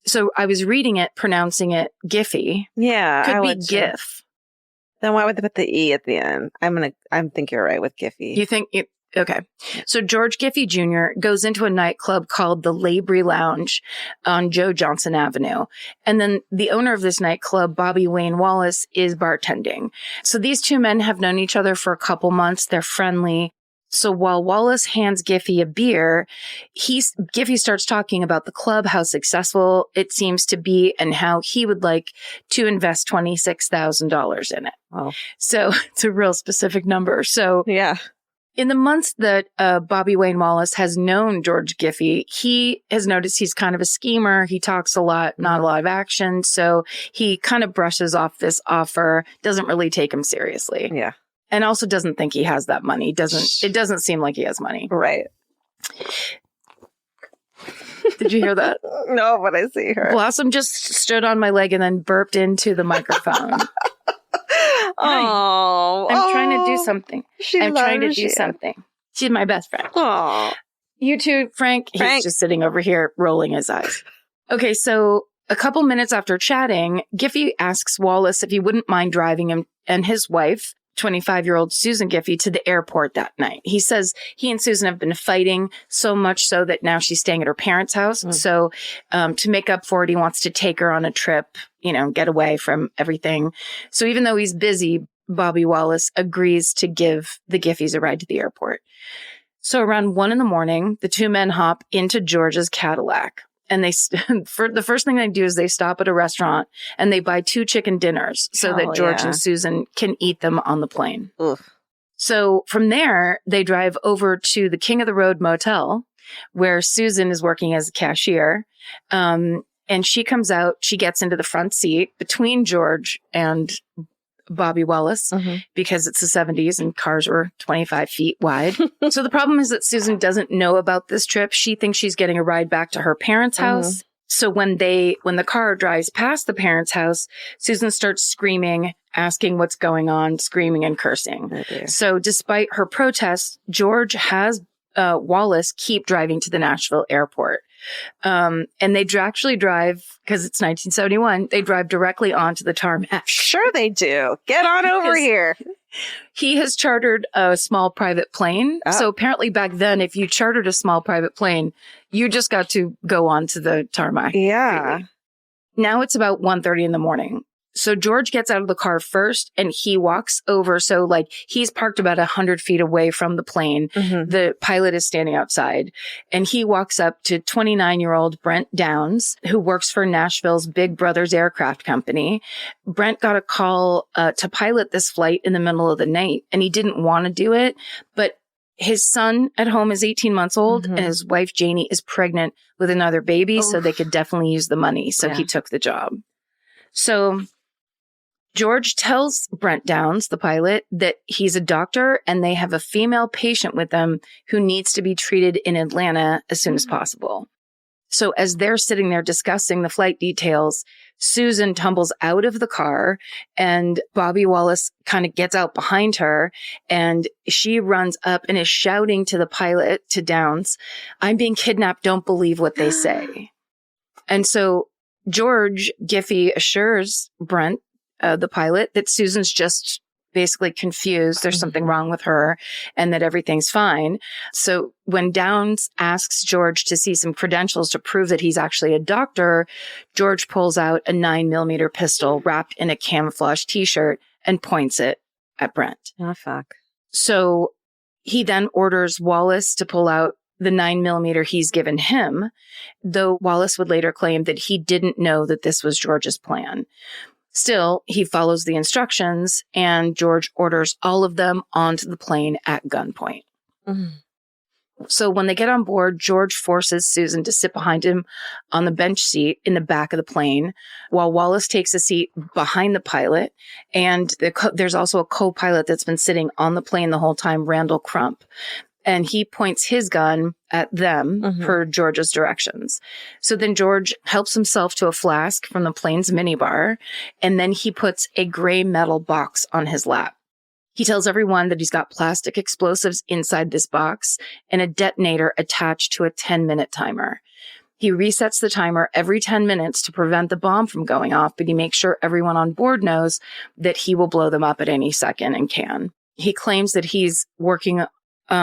So I was reading it, pronouncing it Giffey. Yeah. Could I be would too. GIF. Then why would they put the E at the end? I think you're right with Giffey. You think it? Okay. So George Giffey Jr. goes into a nightclub called the Labrie Lounge on Joe Johnson Avenue. And then the owner of this nightclub, Bobby Wayne Wallace, is bartending. So these two men have known each other for a couple months. They're friendly. So while Wallace hands Giffey a beer, Giffey starts talking about the club, how successful it seems to be, and how he would like to invest $26,000 in it. Oh. So it's a real specific number. So Yeah. in the months that Bobby Wayne Wallace has known George Giffey, he has noticed he's kind of a schemer. He talks a lot, not a lot of action. So he kind of brushes off this offer, doesn't really take him seriously. Yeah. And also doesn't think he has that money. It doesn't seem like he has money. Right. Did you hear that? No, but I see her. Blossom just stood on my leg and then burped into the microphone. Oh, I'm trying to do something. I'm trying to do something. something. She's my best friend. Oh, You too, Frank. He's just sitting over here rolling his eyes. Okay, so a couple minutes after chatting, Giffey asks Wallace if he wouldn't mind driving him and his wife, 25-year-old Susan Giffey, to the airport that night. He says he and Susan have been fighting so much so that now she's staying at her parents' house. So to make up for it, he wants to take her on a trip, get away from everything. So even though he's busy, Bobby Wallace agrees to give the Giffeys a ride to the airport. So around 1 a.m, the two men hop into George's Cadillac. And the first thing they do is they stop at a restaurant and they buy 2 chicken dinners so that George and Susan can eat them on the plane. Oof. So from there, they drive over to the King of the Road Motel, where Susan is working as a cashier. And she comes out, she gets into the front seat between George and Bobby Wallace, because it's the 70s and cars were 25 feet wide. So the problem is that Susan doesn't know about this trip. She thinks she's getting a ride back to her parents' house. So when the car drives past the parents' house, Susan starts screaming, asking what's going on, screaming and cursing. Okay. So despite her protests, George has Wallace keep driving to the Nashville airport. And they actually drive, because it's 1971, they drive directly onto the tarmac. Sure they do. Get on over here. He has chartered a small private plane. Oh. So apparently back then, if you chartered a small private plane, you just got to go onto the tarmac. Yeah. Now it's about 1:30 in the morning. So George gets out of the car first and he walks over. So like he's parked about 100 feet away from the plane. Mhm. The pilot is standing outside and he walks up to 29-year-old Brent Downs, who works for Nashville's Big Brothers Aircraft Company. Brent got a call to pilot this flight in the middle of the night and he didn't want to do it, but his son at home is 18 months old and his wife Janie is pregnant with another baby. So they could definitely use the money. So he took the job. So George tells Brent Downs, the pilot, that he's a doctor and they have a female patient with them who needs to be treated in Atlanta as soon as possible. So as they're sitting there discussing the flight details, Susan tumbles out of the car and Bobby Wallace kind of gets out behind her and she runs up and is shouting to the pilot, to Downs, "I'm being kidnapped. Don't believe what they say." And so George Giffey assures Brent, the pilot, that Susan's just basically confused. There's something wrong with her and that everything's fine. So when Downs asks George to see some credentials to prove that he's actually a doctor, George pulls out a 9mm pistol wrapped in a camouflage t-shirt and points it at Brent. Oh, fuck. So he then orders Wallace to pull out the 9mm he's given him, though Wallace would later claim that he didn't know that this was George's plan. Still, he follows the instructions and George orders all of them onto the plane at gunpoint. So when they get on board, George forces Susan to sit behind him on the bench seat in the back of the plane, while Wallace takes a seat behind the pilot. And there's also a co-pilot that's been sitting on the plane the whole time, Randall Crump. And he points his gun at them per George's directions. So then George helps himself to a flask from the plane's minibar, and then he puts a gray metal box on his lap. He tells everyone that he's got plastic explosives inside this box and a detonator attached to a 10-minute timer. He resets the timer every 10 minutes to prevent the bomb from going off, but he makes sure everyone on board knows that he will blow them up at any second and can. He claims that he's working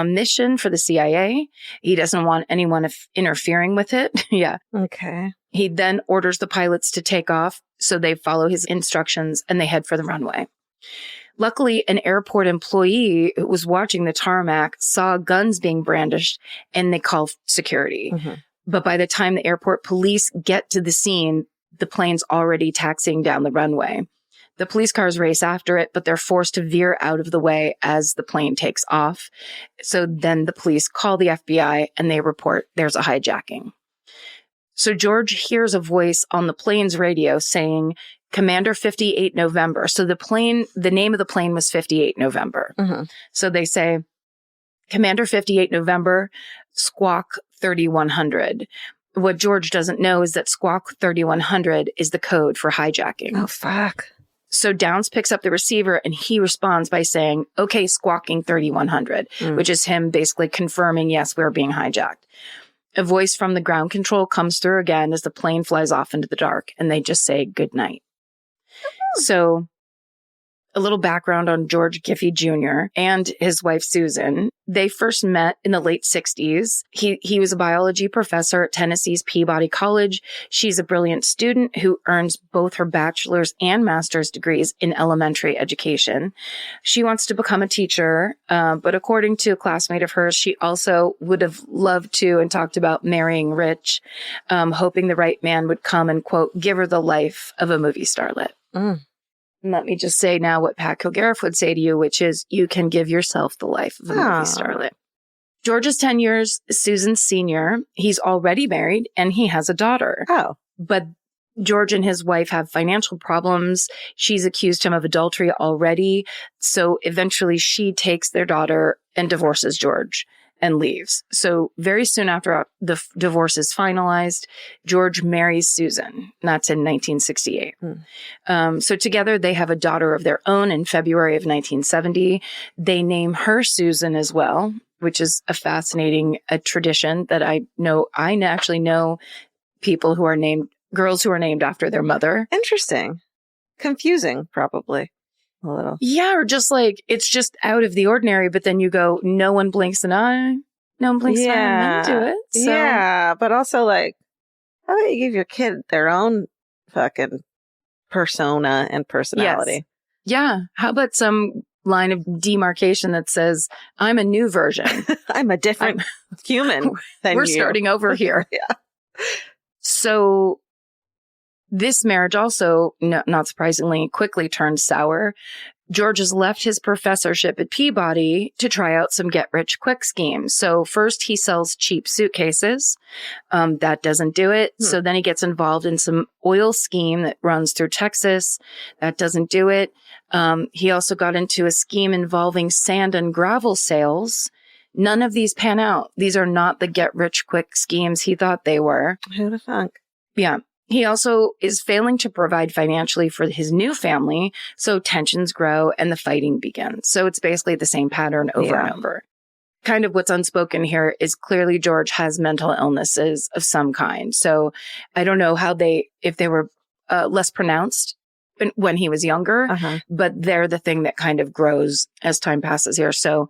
mission for the CIA. He doesn't want anyone interfering with it. Yeah. Okay. He then orders the pilots to take off, so they follow his instructions and they head for the runway. Luckily, an airport employee who was watching the tarmac saw guns being brandished and they call security. But by the time the airport police get to the scene, the plane's already taxiing down the runway. The police cars race after it, but they're forced to veer out of the way as the plane takes off. So then the police call the FBI and they report there's a hijacking. So George hears a voice on the plane's radio saying, "Commander 58 November." So the name of the plane was 58 November. So they say, "Commander 58 November, Squawk 3100. What George doesn't know is that Squawk 3100 is the code for hijacking. Oh, fuck. So Downs picks up the receiver and he responds by saying, "Okay, squawking 3100, which is him basically confirming, yes, we're being hijacked. A voice from the ground control comes through again as the plane flies off into the dark, and they just say good night. So a little background on George Giffey Jr. and his wife, Susan. They first met in the late 60s. He was a biology professor at Tennessee's Peabody College. She's a brilliant student who earns both her bachelor's and master's degrees in elementary education. She wants to become a teacher, but according to a classmate of hers, she also would have loved to and talked about marrying rich, hoping the right man would come and, quote, give her the life of a movie starlet. And let me just say now what Pat Kilgariff would say to you, which is you can give yourself the life of a movie starlet. George is 10 years Susan's senior. He's already married and he has a daughter. Oh. But George and his wife have financial problems. She's accused him of adultery already. So eventually she takes their daughter and divorces George. and leaves. So very soon after the divorce is finalized, George marries Susan. And that's in 1968. So together they have a daughter of their own in February of 1970. They name her Susan as well, which is a fascinating tradition that I know. I actually know people who are named, girls who are named after their mother. Interesting. Confusing, probably. A little. Yeah, or just like, it's just out of the ordinary, but then you go, no one blinks an eye. No one blinks an eye, and men do it. So. Yeah, but also like, how about you give your kid their own fucking persona and personality? Yes. Yeah. How about some line of demarcation that says, I'm a new version. I'm a different human than We're you. starting over here. Yeah. So this marriage also, not surprisingly, quickly turned sour. George has left his professorship at Peabody to try out some get-rich-quick schemes. So first he sells cheap suitcases. That doesn't do it. So then he gets involved in some oil scheme that runs through Texas. That doesn't do it. He also got into a scheme involving sand and gravel sales. None of these pan out. These are not the get-rich-quick schemes he thought they were. Who'd have thunk? Yeah. He also is failing to provide financially for his new family, so tensions grow and the fighting begins. So it's basically the same pattern over and over. Kind of what's unspoken here is clearly George has mental illnesses of some kind. So I don't know if they were less pronounced when he was younger, but they're the thing that kind of grows as time passes here. So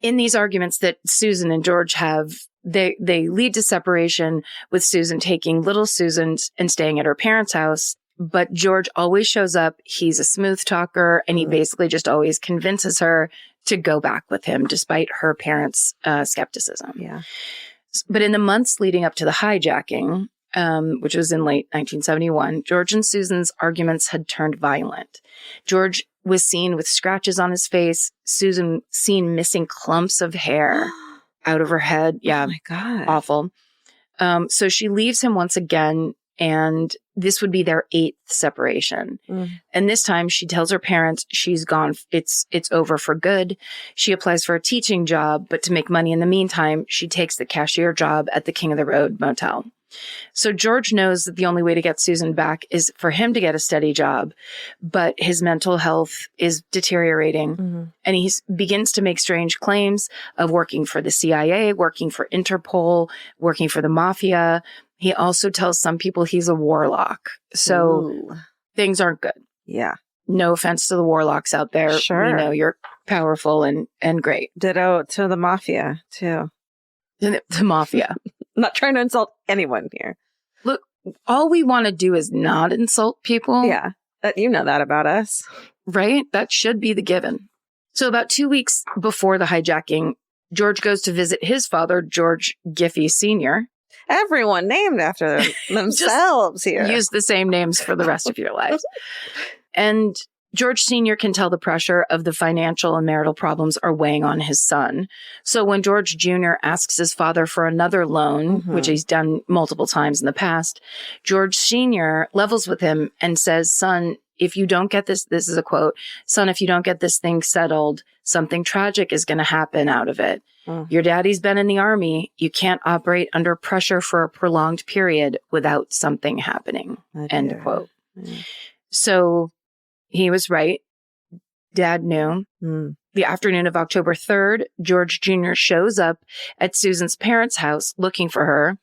in these arguments that Susan and George have, they lead to separation, with Susan taking little Susan and staying at her parents' house. But George always shows up. He's a smooth talker, and he basically just always convinces her to go back with him, despite her parents' skepticism. Yeah. But in the months leading up to the hijacking, which was in late 1971, George and Susan's arguments had turned violent. George was seen with scratches on his face. Susan seen missing clumps of hair out of her head. Yeah. Oh my God. Awful. So she leaves him once again, and this would be their 8th separation. And this time she tells her parents she's gone. It's over for good. She applies for a teaching job, but to make money in the meantime, she takes the cashier job at the King of the Road motel. So George knows that the only way to get Susan back is for him to get a steady job, but his mental health is deteriorating, and he begins to make strange claims of working for the CIA, working for Interpol, working for the mafia. He also tells some people he's a warlock. So things aren't good. Yeah. No offense to the warlocks out there. Sure. We know you're powerful and great. Ditto to the mafia, too. The mafia. I'm not trying to insult anyone here. Look, all we want to do is not insult people. Yeah. You know that about us. Right? That should be the given. So about 2 weeks before the hijacking, George goes to visit his father, George Giffey Sr. Everyone named after themselves here. Use the same names for the rest of your lives. And George Sr. can tell the pressure of the financial and marital problems are weighing on his son. So when George Jr. asks his father for another loan, which he's done multiple times in the past, George Sr. levels with him and says, son, if you don't get this is a quote, son, if you don't get this thing settled, something tragic is going to happen out of it. Your daddy's been in the army. You can't operate under pressure for a prolonged period without something happening. End quote. So he was right. Dad knew. The afternoon of October 3rd, George Jr. shows up at Susan's parents' house looking for her.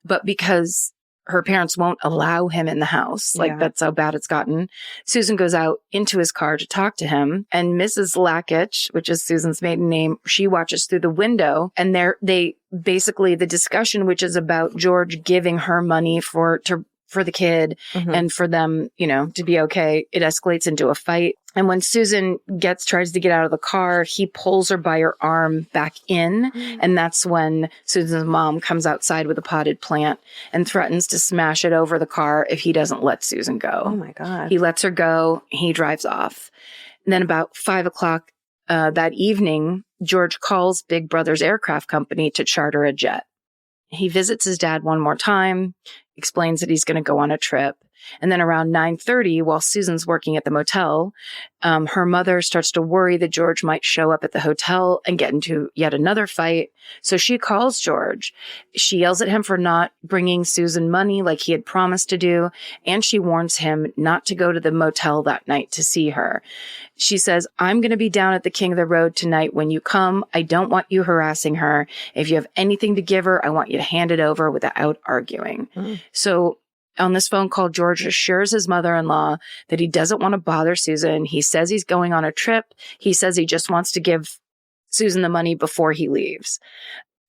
But because her parents won't allow him in the house, that's how bad it's gotten, Susan goes out into his car to talk to him. And Mrs. Lackich, which is Susan's maiden name, she watches through the window. And they basically, the discussion, which is about George giving her money for the kid and for them, to be okay, it escalates into a fight. And when Susan tries to get out of the car, he pulls her by her arm back in. And that's when Susan's mom comes outside with a potted plant and threatens to smash it over the car if he doesn't let Susan go. Oh my God. He lets her go. He drives off. And then about 5:00 that evening, George calls Big Brother's aircraft company to charter a jet. He visits his dad one more time, explains that he's going to go on a trip. And then around 9:30, while Susan's working at the motel, her mother starts to worry that George might show up at the hotel and get into yet another fight. So she calls George. She yells at him for not bringing Susan money like he had promised to do. And she warns him not to go to the motel that night to see her. She says, I'm going to be down at the King of the Road tonight when you come. I don't want you harassing her. If you have anything to give her, I want you to hand it over without arguing. So on this phone call, George assures his mother-in-law that he doesn't want to bother Susan. He says he's going on a trip. He says he just wants to give Susan the money before he leaves.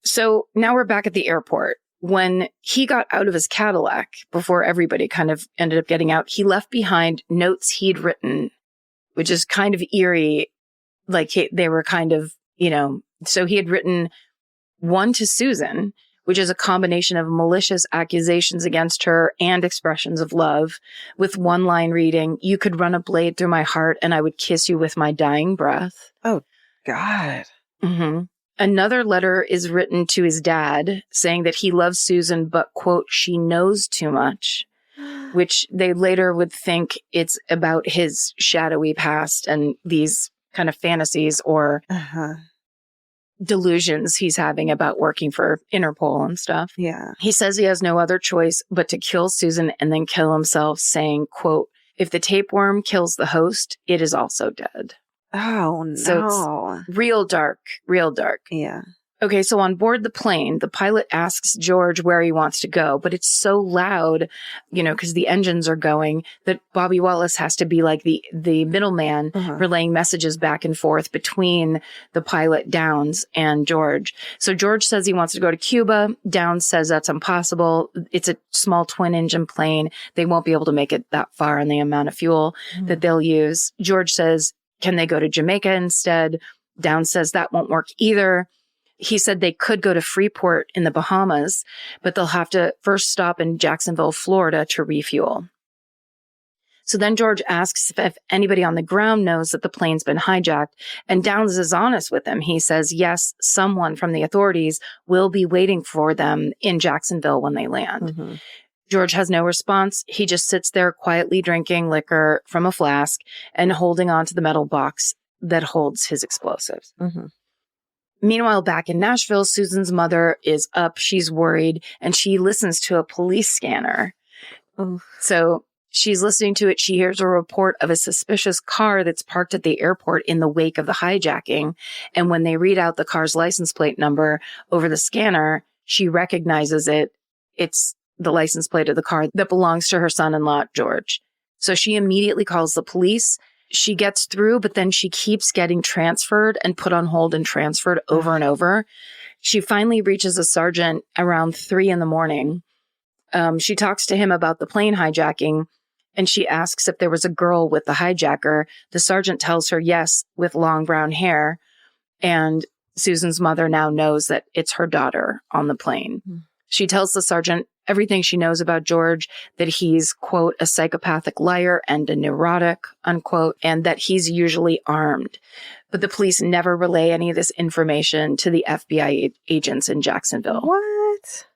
So now we're back at the airport. When he got out of his Cadillac, before everybody kind of ended up getting out, he left behind notes he'd written, which is kind of eerie. Like they were kind of, so he had written one to Susan, which is a combination of malicious accusations against her and expressions of love, with one line reading, "You could run a blade through my heart and I would kiss you with my dying breath." Oh, God. Mm-hmm. Another letter is written to his dad saying that he loves Susan, but, quote, she knows too much, which they later would think it's about his shadowy past and these kind of fantasies or delusions he's having about working for Interpol and stuff. Yeah. He says he has no other choice but to kill Susan and then kill himself, saying, quote, "If the tapeworm kills the host, it is also dead." Oh, no. So it's real dark, real dark. Yeah. Okay, so on board the plane, the pilot asks George where he wants to go, but it's so loud, because the engines are going, that Bobby Wallace has to be like the middleman, relaying messages back and forth between the pilot, Downs, and George. So George says he wants to go to Cuba. Downs says that's impossible. It's a small twin-engine plane. They won't be able to make it that far on the amount of fuel that they'll use. George says, can they go to Jamaica instead? Downs says that won't work either. He said they could go to Freeport in the Bahamas, but they'll have to first stop in Jacksonville, Florida to refuel. So then George asks if anybody on the ground knows that the plane's been hijacked, and Downs is honest with him. He says, yes, someone from the authorities will be waiting for them in Jacksonville when they land. George has no response. He just sits there quietly drinking liquor from a flask and holding on to the metal box that holds his explosives. Meanwhile, back in Nashville, Susan's mother is up. She's worried, and she listens to a police scanner. So she's listening to it. She hears a report of a suspicious car that's parked at the airport in the wake of the hijacking. And when they read out the car's license plate number over the scanner, she recognizes it. It's the license plate of the car that belongs to her son-in-law, George. So she immediately calls the police. She gets through, but then she keeps getting transferred and put on hold and transferred over and over. She finally reaches a sergeant around 3 a.m. She talks to him about the plane hijacking, and she asks if there was a girl with the hijacker. The sergeant tells her yes, with long brown hair. And Susan's mother now knows that it's her daughter on the plane. She tells the sergeant everything she knows about George, that he's, quote, a psychopathic liar and a neurotic, unquote, and that he's usually armed. But the police never relay any of this information to the FBI agents in Jacksonville. What?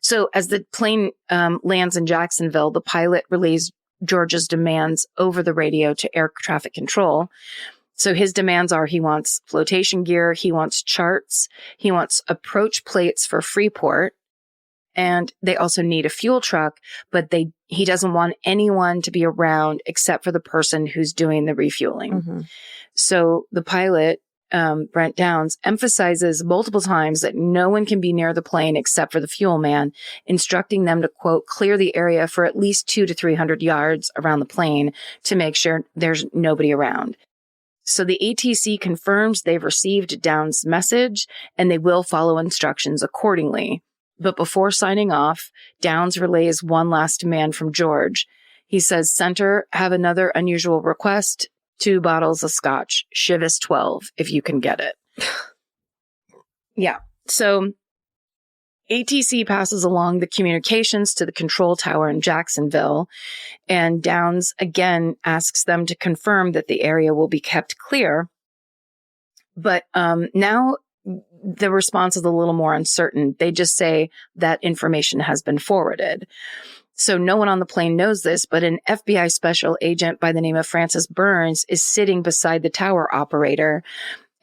So as the plane lands in Jacksonville, the pilot relays George's demands over the radio to air traffic control. So his demands are he wants flotation gear, he wants charts, he wants approach plates for Freeport, and they also need a fuel truck, but he doesn't want anyone to be around except for the person who's doing the refueling. So the pilot, Brent Downs, emphasizes multiple times that no one can be near the plane except for the fuel man, instructing them to, quote, clear the area for at least 200 to 300 yards around the plane to make sure there's nobody around. So the ATC confirms they've received Downs' message and they will follow instructions accordingly. But before signing off, Downs relays one last demand from George. He says, Center, have another unusual request, 2 bottles of scotch, Chivas 12, if you can get it. Yeah. So ATC passes along the communications to the control tower in Jacksonville, and Downs again asks them to confirm that the area will be kept clear. But now the response is a little more uncertain. They just say that information has been forwarded. So no one on the plane knows this, but an FBI special agent by the name of Francis Burns is sitting beside the tower operator,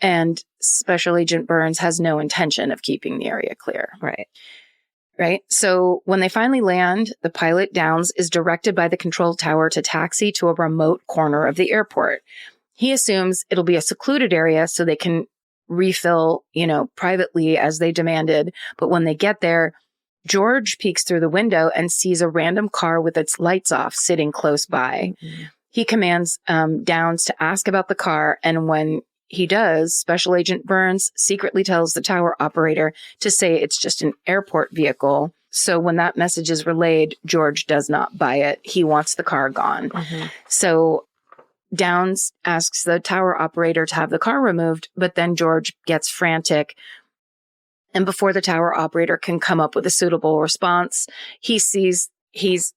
and Special Agent Burns has no intention of keeping the area clear. Right. So when they finally land, the pilot, Downs, is directed by the control tower to taxi to a remote corner of the airport. He assumes it'll be a secluded area so they can refill, privately as they demanded. But when they get there, George peeks through the window and sees a random car with its lights off sitting close by. Mm-hmm. He commands Downs to ask about the car, and when he does, Special Agent Burns secretly tells the tower operator to say it's just an airport vehicle. So when that message is relayed, George does not buy it. He wants the car gone. Mm-hmm. So Downs asks the tower operator to have the car removed, but then George gets frantic. And before the tower operator can come up with a suitable response, he sees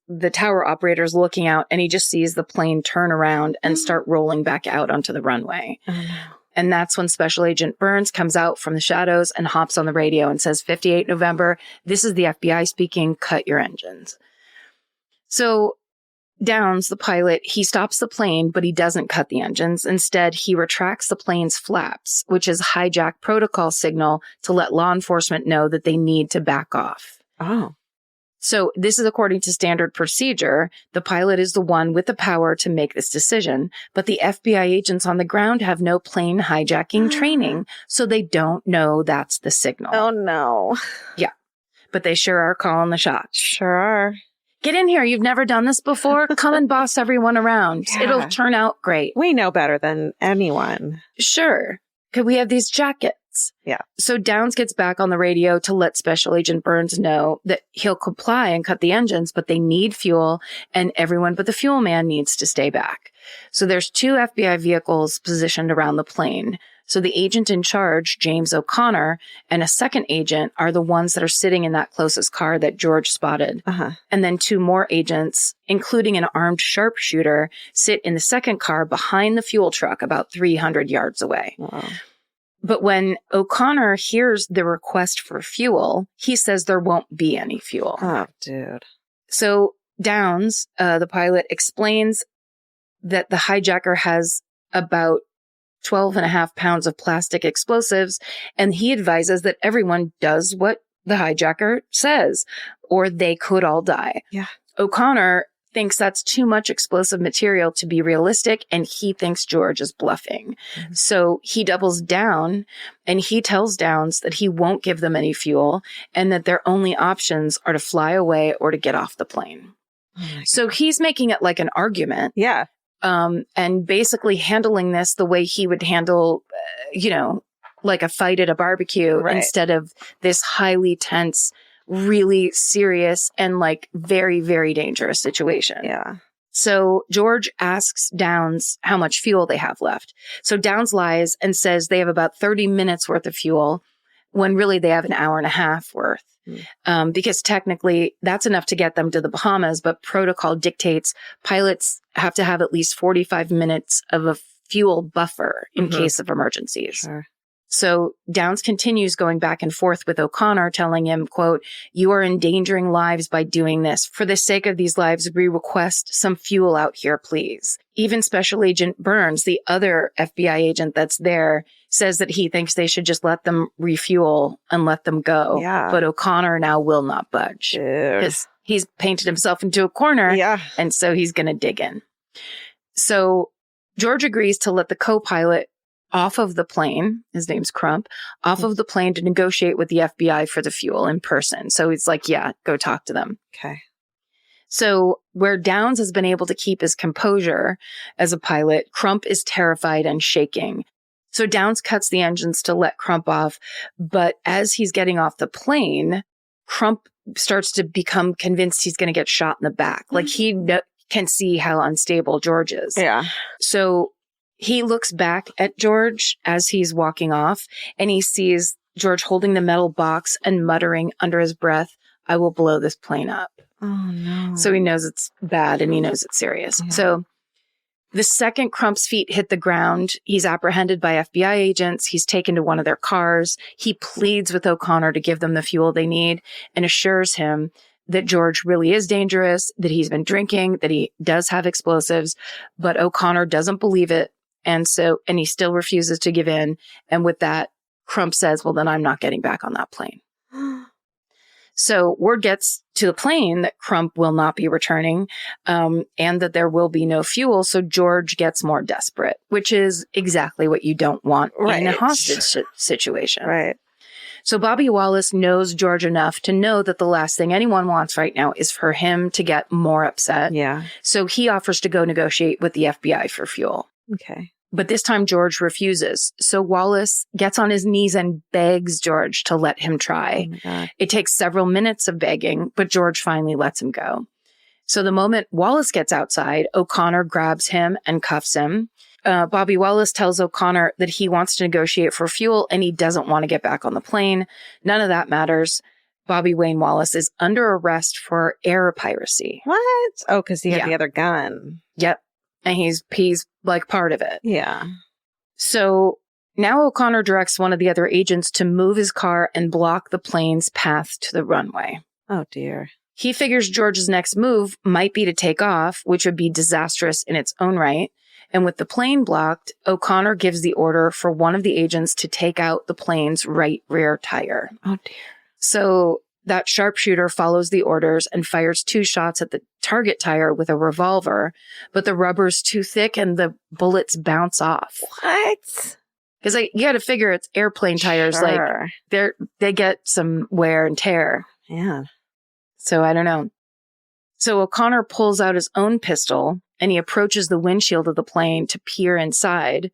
the tower operator's looking out, and he just sees the plane turn around and start rolling back out onto the runway. Oh, no. And that's when Special Agent Burns comes out from the shadows and hops on the radio and says, 58 November, this is the FBI speaking, cut your engines. So Downs, the pilot, he stops the plane, but he doesn't cut the engines. Instead, he retracts the plane's flaps, which is hijack protocol signal to let law enforcement know that they need to back off. Oh. So this is according to standard procedure. The pilot is the one with the power to make this decision, but the FBI agents on the ground have no plane hijacking training, so they don't know that's the signal. Oh, no. Yeah, but they sure are calling the shots. Sure are. Get in here. You've never done this before. Come and boss everyone around. Yeah. It'll turn out great. We know better than anyone. Sure. Could we have these jackets? Yeah. So Downs gets back on the radio to let Special Agent Burns know that he'll comply and cut the engines, but they need fuel, and everyone but the fuel man needs to stay back. So there's 2 FBI vehicles positioned around the plane. So the agent in charge, James O'Connor, and a second agent are the ones that are sitting in that closest car that George spotted. Uh-huh. And then 2 more agents, including an armed sharpshooter, sit in the second car behind the fuel truck about 300 yards away. Wow. But when O'Connor hears the request for fuel, he says there won't be any fuel. Oh, dude. So Downs, the pilot, explains that the hijacker has about 12.5 pounds of plastic explosives, and he advises that everyone does what the hijacker says, or they could all die. Yeah. O'Connor thinks that's too much explosive material to be realistic, and he thinks George is bluffing. Mm-hmm. So he doubles down, and he tells Downs that he won't give them any fuel, and that their only options are to fly away or to get off the plane. Oh, so he's making it like an argument. Yeah. And basically handling this the way he would handle, like a fight at a barbecue, right, instead of this highly tense, really serious and like very, very dangerous situation. Yeah. So George asks Downs how much fuel they have left. So Downs lies and says they have about 30 minutes worth of fuel when really they have an hour and a half worth. Because technically that's enough to get them to the Bahamas, but protocol dictates pilots have to have at least 45 minutes of a fuel buffer in case of emergencies. Sure. So Downs continues going back and forth with O'Connor, telling him, quote, "You are endangering lives by doing this. For the sake of these lives, we request some fuel out here, please." Even Special Agent Burns, the other FBI agent that's there, says that he thinks they should just let them refuel and let them go. Yeah. But O'Connor now will not budge. Because he's painted himself into a corner. Yeah. And so he's going to dig in. So George agrees to let the co-pilot off of the plane, his name's Crump, off of the plane to negotiate with the FBI for the fuel in person. So he's like, yeah, go talk to them. Okay. So where Downs has been able to keep his composure as a pilot, Crump is terrified and shaking. So Downs cuts the engines to let Crump off. But as he's getting off the plane, Crump starts to become convinced he's going to get shot in the back. Like he can see how unstable George is. Yeah. So he looks back at George as he's walking off, and he sees George holding the metal box and muttering under his breath, "I will blow this plane up." Oh, no. So he knows it's bad and he knows it's serious. Yeah. So the second Crump's feet hit the ground, he's apprehended by FBI agents. He's taken to one of their cars. He pleads with O'Connor to give them the fuel they need and assures him that George really is dangerous, that he's been drinking, that he does have explosives, but O'Connor doesn't believe it. And he still refuses to give in. And with that, Crump says, well, then I'm not getting back on that plane. So word gets to the plane that Crump will not be returning, and that there will be no fuel. So George gets more desperate, which is exactly what you don't want in a hostage situation. Right. So Bobby Wallace knows George enough to know that the last thing anyone wants right now is for him to get more upset. Yeah. So he offers to go negotiate with the FBI for fuel. Okay. But this time George refuses. So Wallace gets on his knees and begs George to let him try. Oh my God. It takes several minutes of begging, but George finally lets him go. So the moment Wallace gets outside, O'Connor grabs him and cuffs him. Bobby Wallace tells O'Connor that he wants to negotiate for fuel and he doesn't want to get back on the plane. None of that matters. Bobby Wayne Wallace is under arrest for air piracy. What? Oh, because he had Yeah. the other gun. Yep. And he's like part of it. Yeah. So now O'Connor directs one of the other agents to move his car and block the plane's path to the runway. Oh, dear. He figures George's next move might be to take off, which would be disastrous in its own right. And with the plane blocked, O'Connor gives the order for one of the agents to take out the plane's right rear tire. Oh, dear. So that sharpshooter follows the orders and fires 2 shots at the target tire with a revolver, but the rubber's too thick and the bullets bounce off. What? Because you got to figure it's airplane tires, Sure. like they get some wear and tear. Yeah. So I don't know. So O'Connor pulls out his own pistol and he approaches the windshield of the plane to peer inside.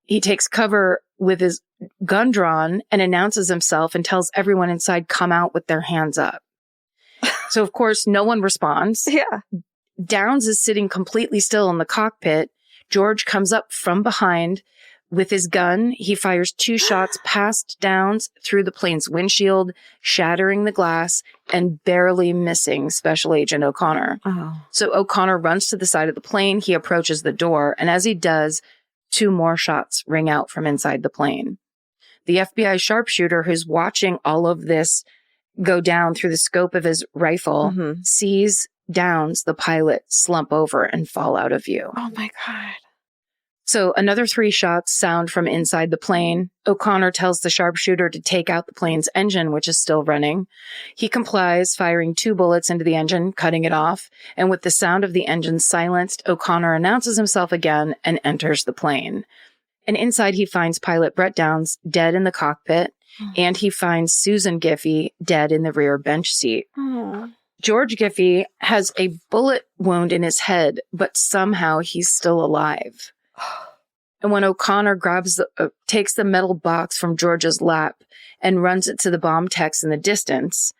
He takes cover with his gun drawn and announces himself and tells everyone inside, come out with their hands up. So, of course, no one responds. Yeah. Downs is sitting completely still in the cockpit. George comes up from behind with his gun. He fires 2 shots past Downs through the plane's windshield, shattering the glass and barely missing Special Agent O'Connor. Oh. So O'Connor runs to the side of the plane. He approaches the door, and as he does, 2 more shots ring out from inside the plane. The FBI sharpshooter who's watching all of this go down through the scope of his rifle sees Downs, the pilot, slump over and fall out of view. Oh, my God. So another 3 shots sound from inside the plane. O'Connor tells the sharpshooter to take out the plane's engine, which is still running. He complies, firing 2 bullets into the engine, cutting it off. And with the sound of the engine silenced, O'Connor announces himself again and enters the plane. And inside he finds pilot Brett Downs dead in the cockpit, and he finds Susan Giffey dead in the rear bench seat. Oh. George Giffey has a bullet wound in his head, but somehow he's still alive. And when O'Connor takes the metal box from George's lap and runs it to the bomb techs in the distance,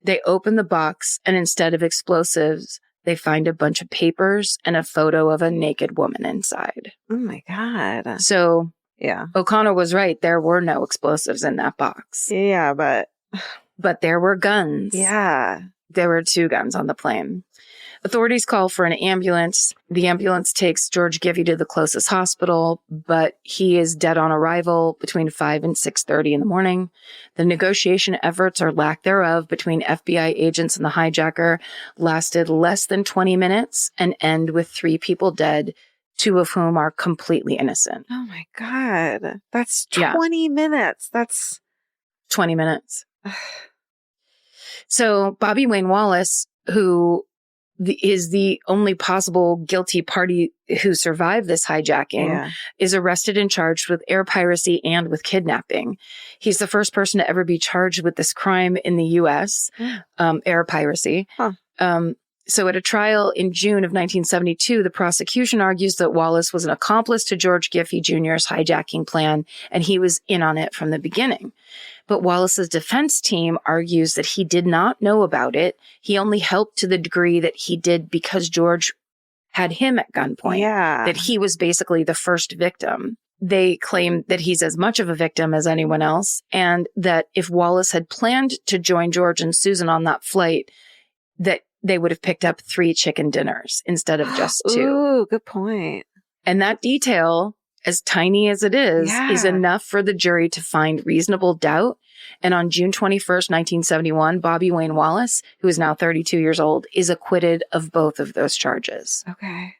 they open the box, and instead of explosives, they find a bunch of papers and a photo of a naked woman inside. Oh, my God. So Yeah. O'Connor was right. There were no explosives in that box. Yeah, but But there were guns. yeah. There were 2 guns on the plane. Authorities call for an ambulance. The ambulance takes George Giffey to the closest hospital, but he is dead on arrival between 5 and 6:30 in the morning. The negotiation efforts or lack thereof between FBI agents and the hijacker lasted less than 20 minutes and end with 3 people dead, 2 of whom are completely innocent. Oh, my God. That's Yeah. 20 minutes. That's 20 minutes. So Bobby Wayne Wallace, who is the only possible guilty party who survived this hijacking, is arrested and charged with air piracy and with kidnapping. He's the first person to ever be charged with this crime in the U.S., air piracy. Huh. So at a trial in June of 1972, the prosecution argues that Wallace was an accomplice to George Giffey Jr.'s hijacking plan, and he was in on it from the beginning. But Wallace's defense team argues that he did not know about it. He only helped to the degree that he did because George had him at gunpoint. Yeah. That he was basically the first victim. They claim that he's as much of a victim as anyone else, and that if Wallace had planned to join George and Susan on that flight, that they would have picked up 3 chicken dinners instead of just 2. Ooh, good point. And that detail, as tiny as it is Yeah. enough for the jury to find reasonable doubt And on June 21st, 1971, Bobby Wayne Wallace, who is now 32 years old, is acquitted of both of those charges. Okay.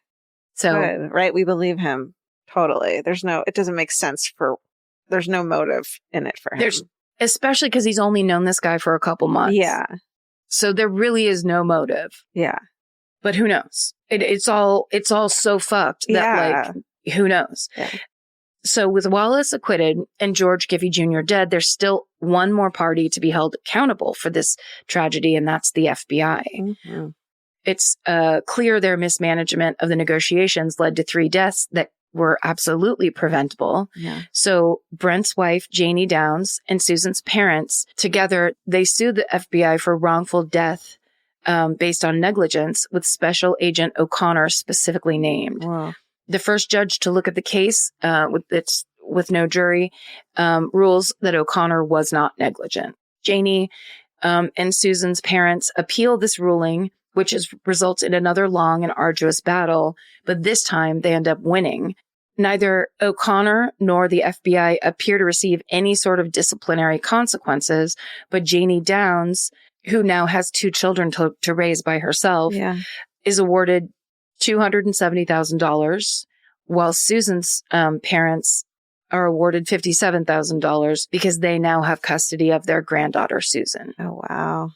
So, Good, right? We believe him. Totally. It doesn't make sense there's no motive in it for him. especially because he's only known this guy for a couple months. Yeah. So there really is no motive. Yeah. But who knows? It's all so fucked that like, who knows? Yeah. So with Wallace acquitted and George Giffey Jr. dead, there's still one more party to be held accountable for this tragedy, and that's the FBI. Mm-hmm. It's clear their mismanagement of the negotiations led to 3 deaths that were absolutely preventable. Yeah. So Brent's wife, Janie Downs, and Susan's parents, together, they sued the FBI for wrongful death based on negligence, with Special Agent O'Connor specifically named. Wow. The first judge to look at the case with no jury rules that O'Connor was not negligent. Janie and Susan's parents appeal this ruling, which results in another long and arduous battle, but this time they end up winning. Neither O'Connor nor the FBI appear to receive any sort of disciplinary consequences, but Janie Downs, who now has 2 children to raise by herself, is awarded $270,000, while Susan's parents are awarded $57,000 because they now have custody of their granddaughter, Susan. Oh, wow.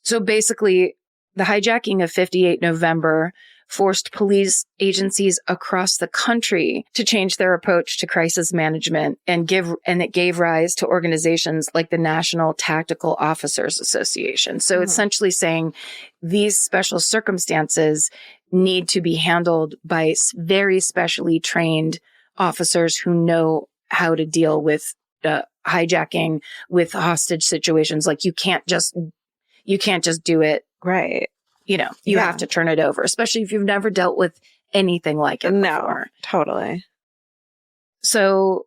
So basically, the hijacking of 58 November forced police agencies across the country to change their approach to crisis management and it gave rise to organizations like the National Tactical Officers Association. So essentially saying these special circumstances need to be handled by very specially trained officers who know how to deal with hijacking, with hostage situations. Like you can't just do it. Right. You know, you have to turn it over, especially if you've never dealt with anything like it before. Totally. So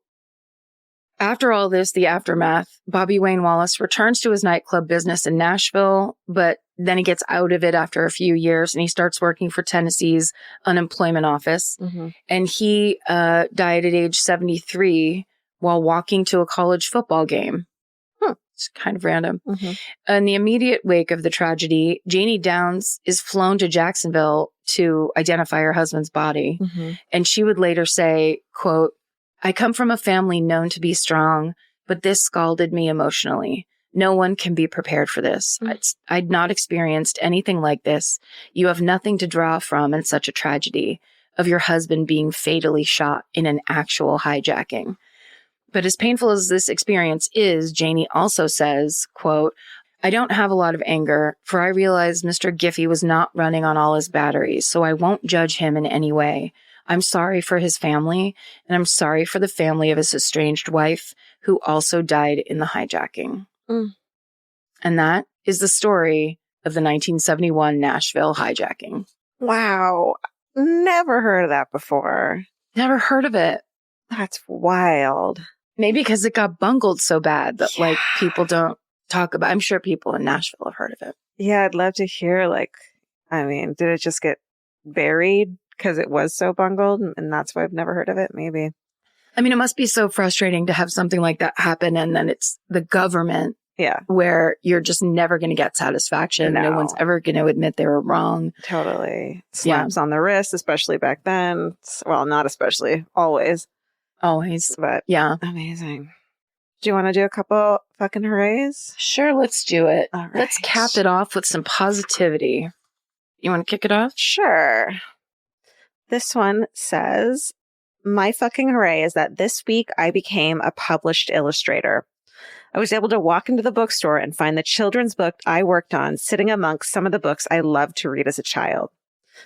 after all this, the aftermath, Bobby Wayne Wallace returns to his nightclub business in Nashville, but then he gets out of it after a few years and he starts working for Tennessee's unemployment office. Mm-hmm. And he died at age 73 while walking to a college football game. It's kind of random. Mm-hmm. In the immediate wake of the tragedy, Janie Downs is flown to Jacksonville to identify her husband's body. Mm-hmm. And she would later say, quote, "I come from a family known to be strong, but this scalded me emotionally. No one can be prepared for this. Mm-hmm. I'd not experienced anything like this. You have nothing to draw from in such a tragedy of your husband being fatally shot in an actual hijacking." But as painful as this experience is, Janie also says, quote, "I don't have a lot of anger, for I realize Mr. Giffey was not running on all his batteries, so I won't judge him in any way. I'm sorry for his family, and I'm sorry for the family of his estranged wife, who also died in the hijacking." Mm. And that is the story of the 1971 Nashville hijacking. Wow. Never heard of that before. Never heard of it. That's wild. Maybe because it got bungled so bad that like people don't talk about. I'm sure people in Nashville have heard of it. Yeah, I'd love to hear did it just get buried because it was so bungled and that's why I've never heard of it? Maybe. I mean, it must be so frustrating to have something like that happen and then it's the government where you're just never going to get satisfaction. No one's ever going to admit they were wrong. Totally. Slaps on the wrist, especially back then. Well, not especially, always. Always. But yeah. Amazing. Do you want to do a couple fucking hoorays? Sure, let's do it. All right. Let's cap it off with some positivity. You want to kick it off? Sure. This one says, "My fucking hooray is that this week I became a published illustrator. I was able to walk into the bookstore and find the children's book I worked on sitting amongst some of the books I loved to read as a child.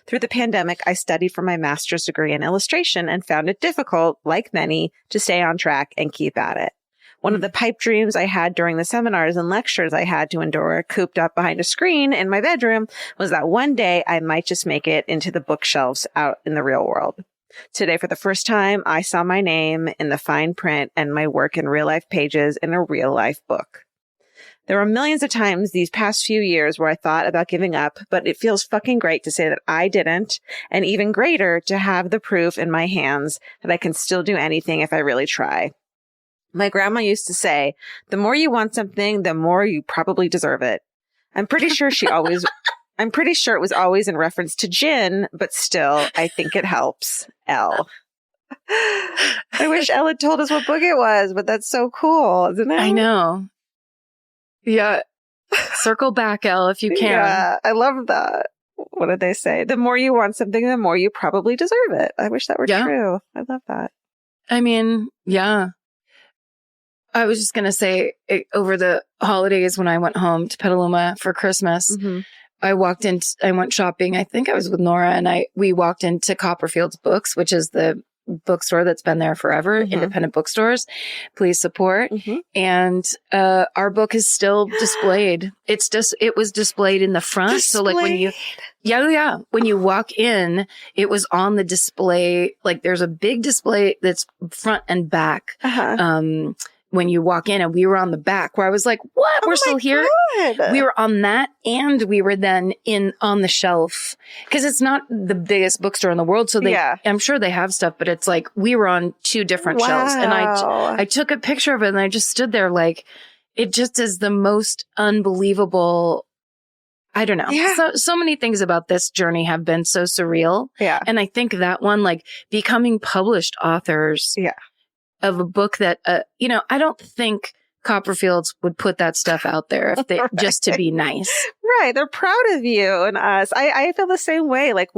Through the pandemic, I studied for my master's degree in illustration and found it difficult, like many, to stay on track and keep at it. One of the pipe dreams I had during the seminars and lectures I had to endure cooped up behind a screen in my bedroom was that one day I might just make it into the bookshelves out in the real world. Today, for the first time, I saw my name in the fine print and my work in real-life pages in a real-life book. There were millions of times these past few years where I thought about giving up, but it feels fucking great to say that I didn't, and even greater to have the proof in my hands that I can still do anything if I really try. My grandma used to say, the more you want something, the more you probably deserve it. I'm pretty sure it was always in reference to gin, but still, I think it helps. Elle. I wish Elle had told us what book it was, but that's so cool, isn't it? I know. Yeah. Circle back, Elle, if you can. Yeah, I love that. What did they say? The more you want something, the more you probably deserve it. I wish that were true. I love that. I mean, yeah. I was just going to say, over the holidays when I went home to Petaluma for Christmas, I went shopping. I think I was with Nora, and we walked into Copperfield's Books, which is the bookstore that's been there forever, independent bookstores. Please support. And our book is still displayed. It was displayed in the front. So like when you walk in, it was on the display. Like there's a big display that's front and back. When you walk in, and we were on the back where I was like, what? We're still here. God. We were on that, and we were then on the shelf, because it's not the biggest bookstore in the world. So I'm sure they have stuff, but it's like we were on two different shelves, and I took a picture of it, and I just stood there like, it just is the most unbelievable. I don't know. Yeah. So many things about this journey have been so surreal. Yeah. And I think that one, like becoming published authors. Yeah. Of a book that, I don't think Copperfields would put that stuff out there if they just to be nice. Right. They're proud of you and us. I feel the same way. Like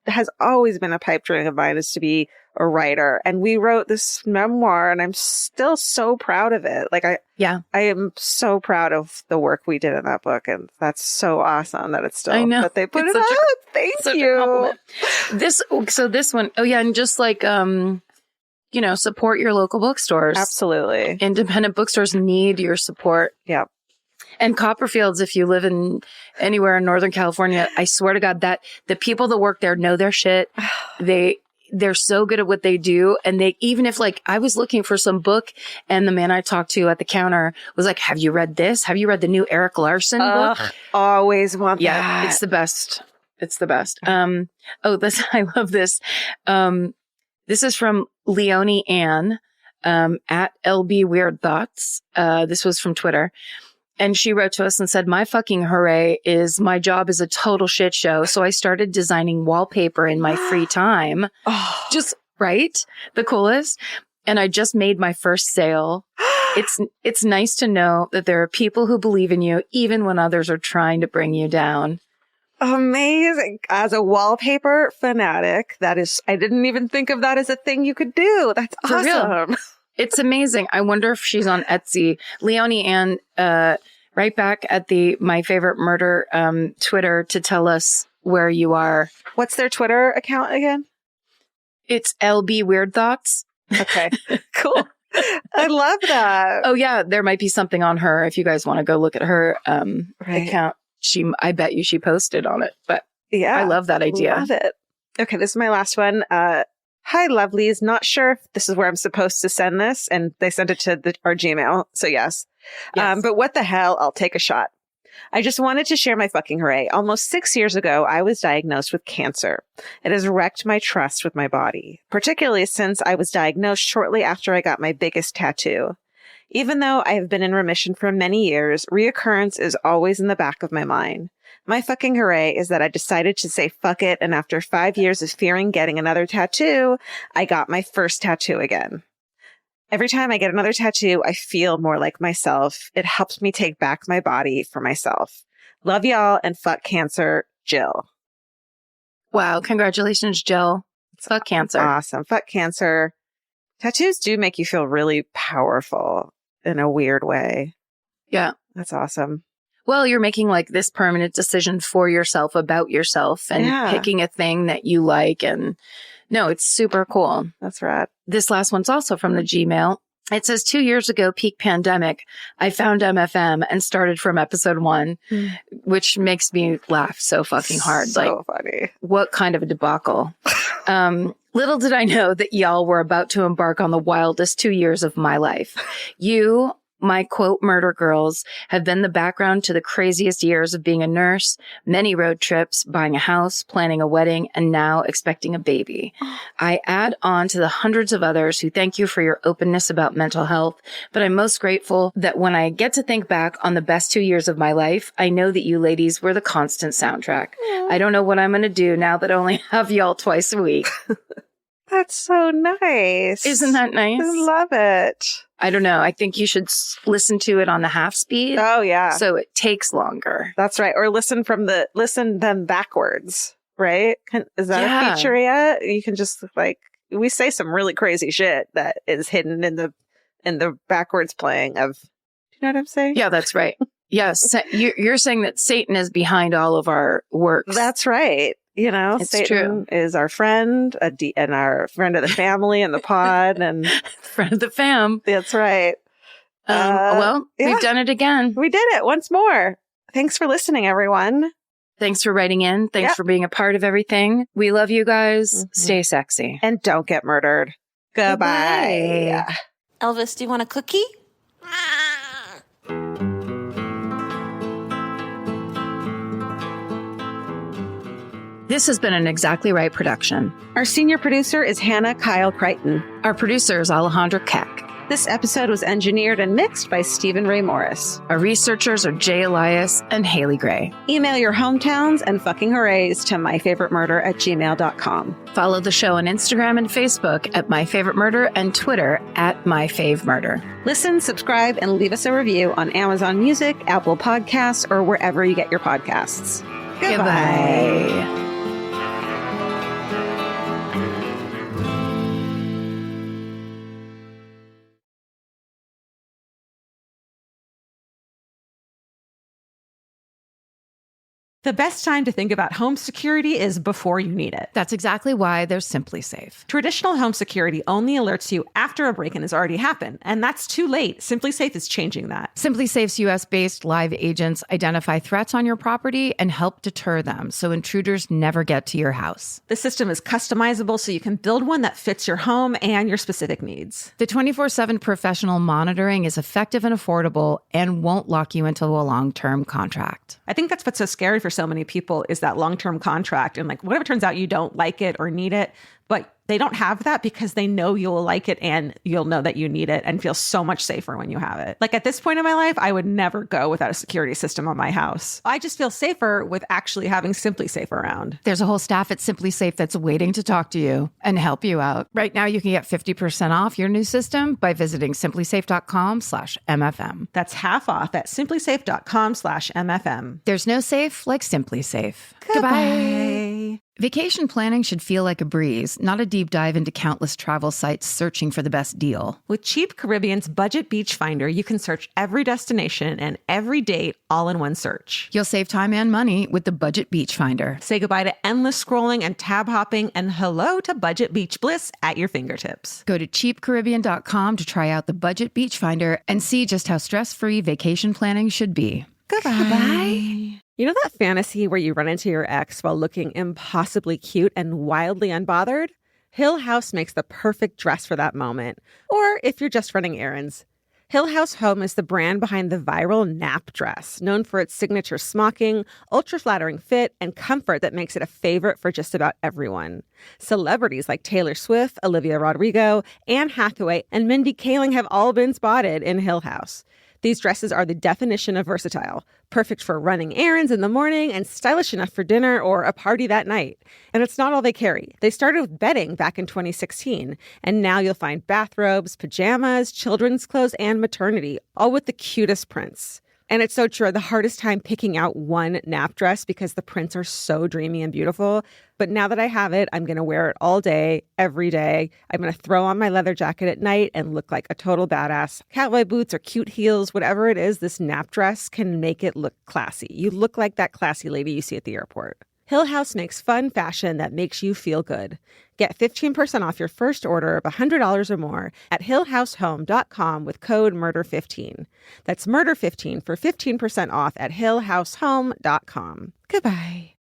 has always been a pipe dream of mine, is to be a writer. And we wrote this memoir, and I'm still so proud of it. Like I am so proud of the work we did in that book. And that's so awesome that it's still, I know. that they put it out. Thank you. This one. Oh yeah. And just like, support your local bookstores. Absolutely. Independent bookstores need your support. Yeah. And Copperfields, if you live in anywhere in Northern California, I swear to God that the people that work there know their shit. They're so good at what they do. And even if like I was looking for some book, and the man I talked to at the counter was like, have you read this? Have you read the new Eric Larson book? Always want that. Yeah, it's the best. It's the best. I love this. This is from Leonie Ann, at LB Weird Thoughts. This was from Twitter. And she wrote to us and said, my fucking hooray is my job is a total shit show. So I started designing wallpaper in my free time. Just right. The coolest. And I just made my first sale. It's nice to know that there are people who believe in you, even when others are trying to bring you down. Amazing. As a wallpaper fanatic, I didn't even think of that as a thing you could do. That's awesome. For real. It's amazing. I wonder if she's on Etsy. Leonie Ann, right back at My Favorite Murder Twitter to tell us where you are. What's their Twitter account again? It's LB Weird Thoughts. Okay, cool. I love that. Oh yeah, there might be something on her if you guys want to go look at her account. I bet you she posted on it, but yeah, I love that idea. Love it. Okay, this is my last one. Hi, lovelies. Not sure if this is where I'm supposed to send this, and they sent it to our Gmail, so yes. But what the hell? I'll take a shot. I just wanted to share my fucking hooray. Almost 6 years ago, I was diagnosed with cancer. It has wrecked my trust with my body, particularly since I was diagnosed shortly after I got my biggest tattoo. Even though I have been in remission for many years, reoccurrence is always in the back of my mind. My fucking hooray is that I decided to say fuck it, and after 5 years of fearing getting another tattoo, I got my first tattoo again. Every time I get another tattoo, I feel more like myself. It helps me take back my body for myself. Love y'all, and fuck cancer, Jill. Wow. Congratulations, Jill. Fuck cancer. Awesome. Fuck cancer. Tattoos do make you feel really powerful in a weird way. Yeah. That's awesome. Well, you're making like this permanent decision for yourself about yourself and picking a thing that you like. And no, it's super cool. That's right. This last one's also from the Gmail. It says 2 years ago, peak pandemic, I found MFM and started from episode 1, which makes me laugh so fucking hard. So funny. What kind of a debacle? Little did I know that y'all were about to embark on the wildest 2 years of my life. You My quote murder girls have been the background to the craziest years of being a nurse, many road trips, buying a house, planning a wedding, and now expecting a baby. I add on to the hundreds of others who thank you for your openness about mental health, but I'm most grateful that when I get to think back on the best 2 years of my life, I know that you ladies were the constant soundtrack. I don't know what I'm going to do now that I only have y'all twice a week. That's so nice. Isn't that nice? I love it. I don't know. I think you should listen to it on the half speed. Oh, yeah. So it takes longer. That's right. Or listen them backwards, right? Is that a feature yet? You can just we say some really crazy shit that is hidden in the backwards playing of, do you know what I'm saying? Yeah, that's right. Yes. You're saying that Satan is behind all of our works. That's right. It's Satan true. is our friend and our friend of the family and the pod and Friend of the fam. that's right. We've done it again. We did it once more. Thanks for listening, everyone. Thanks for writing in. Thanks for being a part of everything. We love you guys. Mm-hmm. Stay sexy. And don't get murdered. Goodbye. Elvis, do you want a cookie? This has been an Exactly Right production. Our senior producer is Hannah Kyle Crichton. Our producer is Alejandra Keck. This episode was engineered and mixed by Stephen Ray Morris. Our researchers are Jay Elias and Haley Gray. Email your hometowns and fucking hoorays to myfavoritemurder@gmail.com. Follow the show on Instagram and Facebook at My Favorite Murder and Twitter at My Fave Murder. Listen, subscribe, and leave us a review on Amazon Music, Apple Podcasts, or wherever you get your podcasts. Goodbye. The best time to think about home security is before you need it. That's exactly why there's Simply Safe. Traditional home security only alerts you after a break-in has already happened, and that's too late. Simply Safe is changing that. Simply Safe's US-based live agents identify threats on your property and help deter them so intruders never get to your house. The system is customizable so you can build one that fits your home and your specific needs. The 24/7 professional monitoring is effective and affordable and won't lock you into a long-term contract. I think that's what's so scary for so many people is that long-term contract. And what if it turns out you don't like it or need it, but they don't have that because they know you'll like it and you'll know that you need it and feel so much safer when you have it. At this point in my life, I would never go without a security system on my house. I just feel safer with actually having Simply Safe around. There's a whole staff at Simply Safe that's waiting to talk to you and help you out. Right now, you can get 50% off your new system by visiting simplysafe.com/MFM. That's half off at simplysafe.com/MFM. There's no safe like Simply Safe. Goodbye. Vacation planning should feel like a breeze, not a deep dive into countless travel sites searching for the best deal. With Cheap Caribbean's Budget Beach Finder, you can search every destination and every date all in one search. You'll save time and money with the Budget Beach Finder. Say goodbye to endless scrolling and tab hopping and hello to Budget Beach Bliss at your fingertips. Go to cheapcaribbean.com to try out the Budget Beach Finder and see just how stress-free vacation planning should be. Goodbye. You know that fantasy where you run into your ex while looking impossibly cute and wildly unbothered? Hill House makes the perfect dress for that moment. Or if you're just running errands. Hill House Home is the brand behind the viral nap dress, known for its signature smocking, ultra-flattering fit, and comfort that makes it a favorite for just about everyone. Celebrities like Taylor Swift, Olivia Rodrigo, Anne Hathaway, and Mindy Kaling have all been spotted in Hill House. These dresses are the definition of versatile, perfect for running errands in the morning and stylish enough for dinner or a party that night. And it's not all they carry. They started with bedding back in 2016, and now you'll find bathrobes, pajamas, children's clothes, and maternity, all with the cutest prints. And it's so true. The hardest time picking out one nap dress because the prints are so dreamy and beautiful. But now that I have it, I'm going to wear it all day, every day. I'm going to throw on my leather jacket at night and look like a total badass. Cowboy boots or cute heels, whatever it is, this nap dress can make it look classy. You look like that classy lady you see at the airport. Hill House makes fun fashion that makes you feel good. Get 15% off your first order of $100 or more at hillhousehome.com with code MURDER15. That's MURDER15 for 15% off at hillhousehome.com. Goodbye.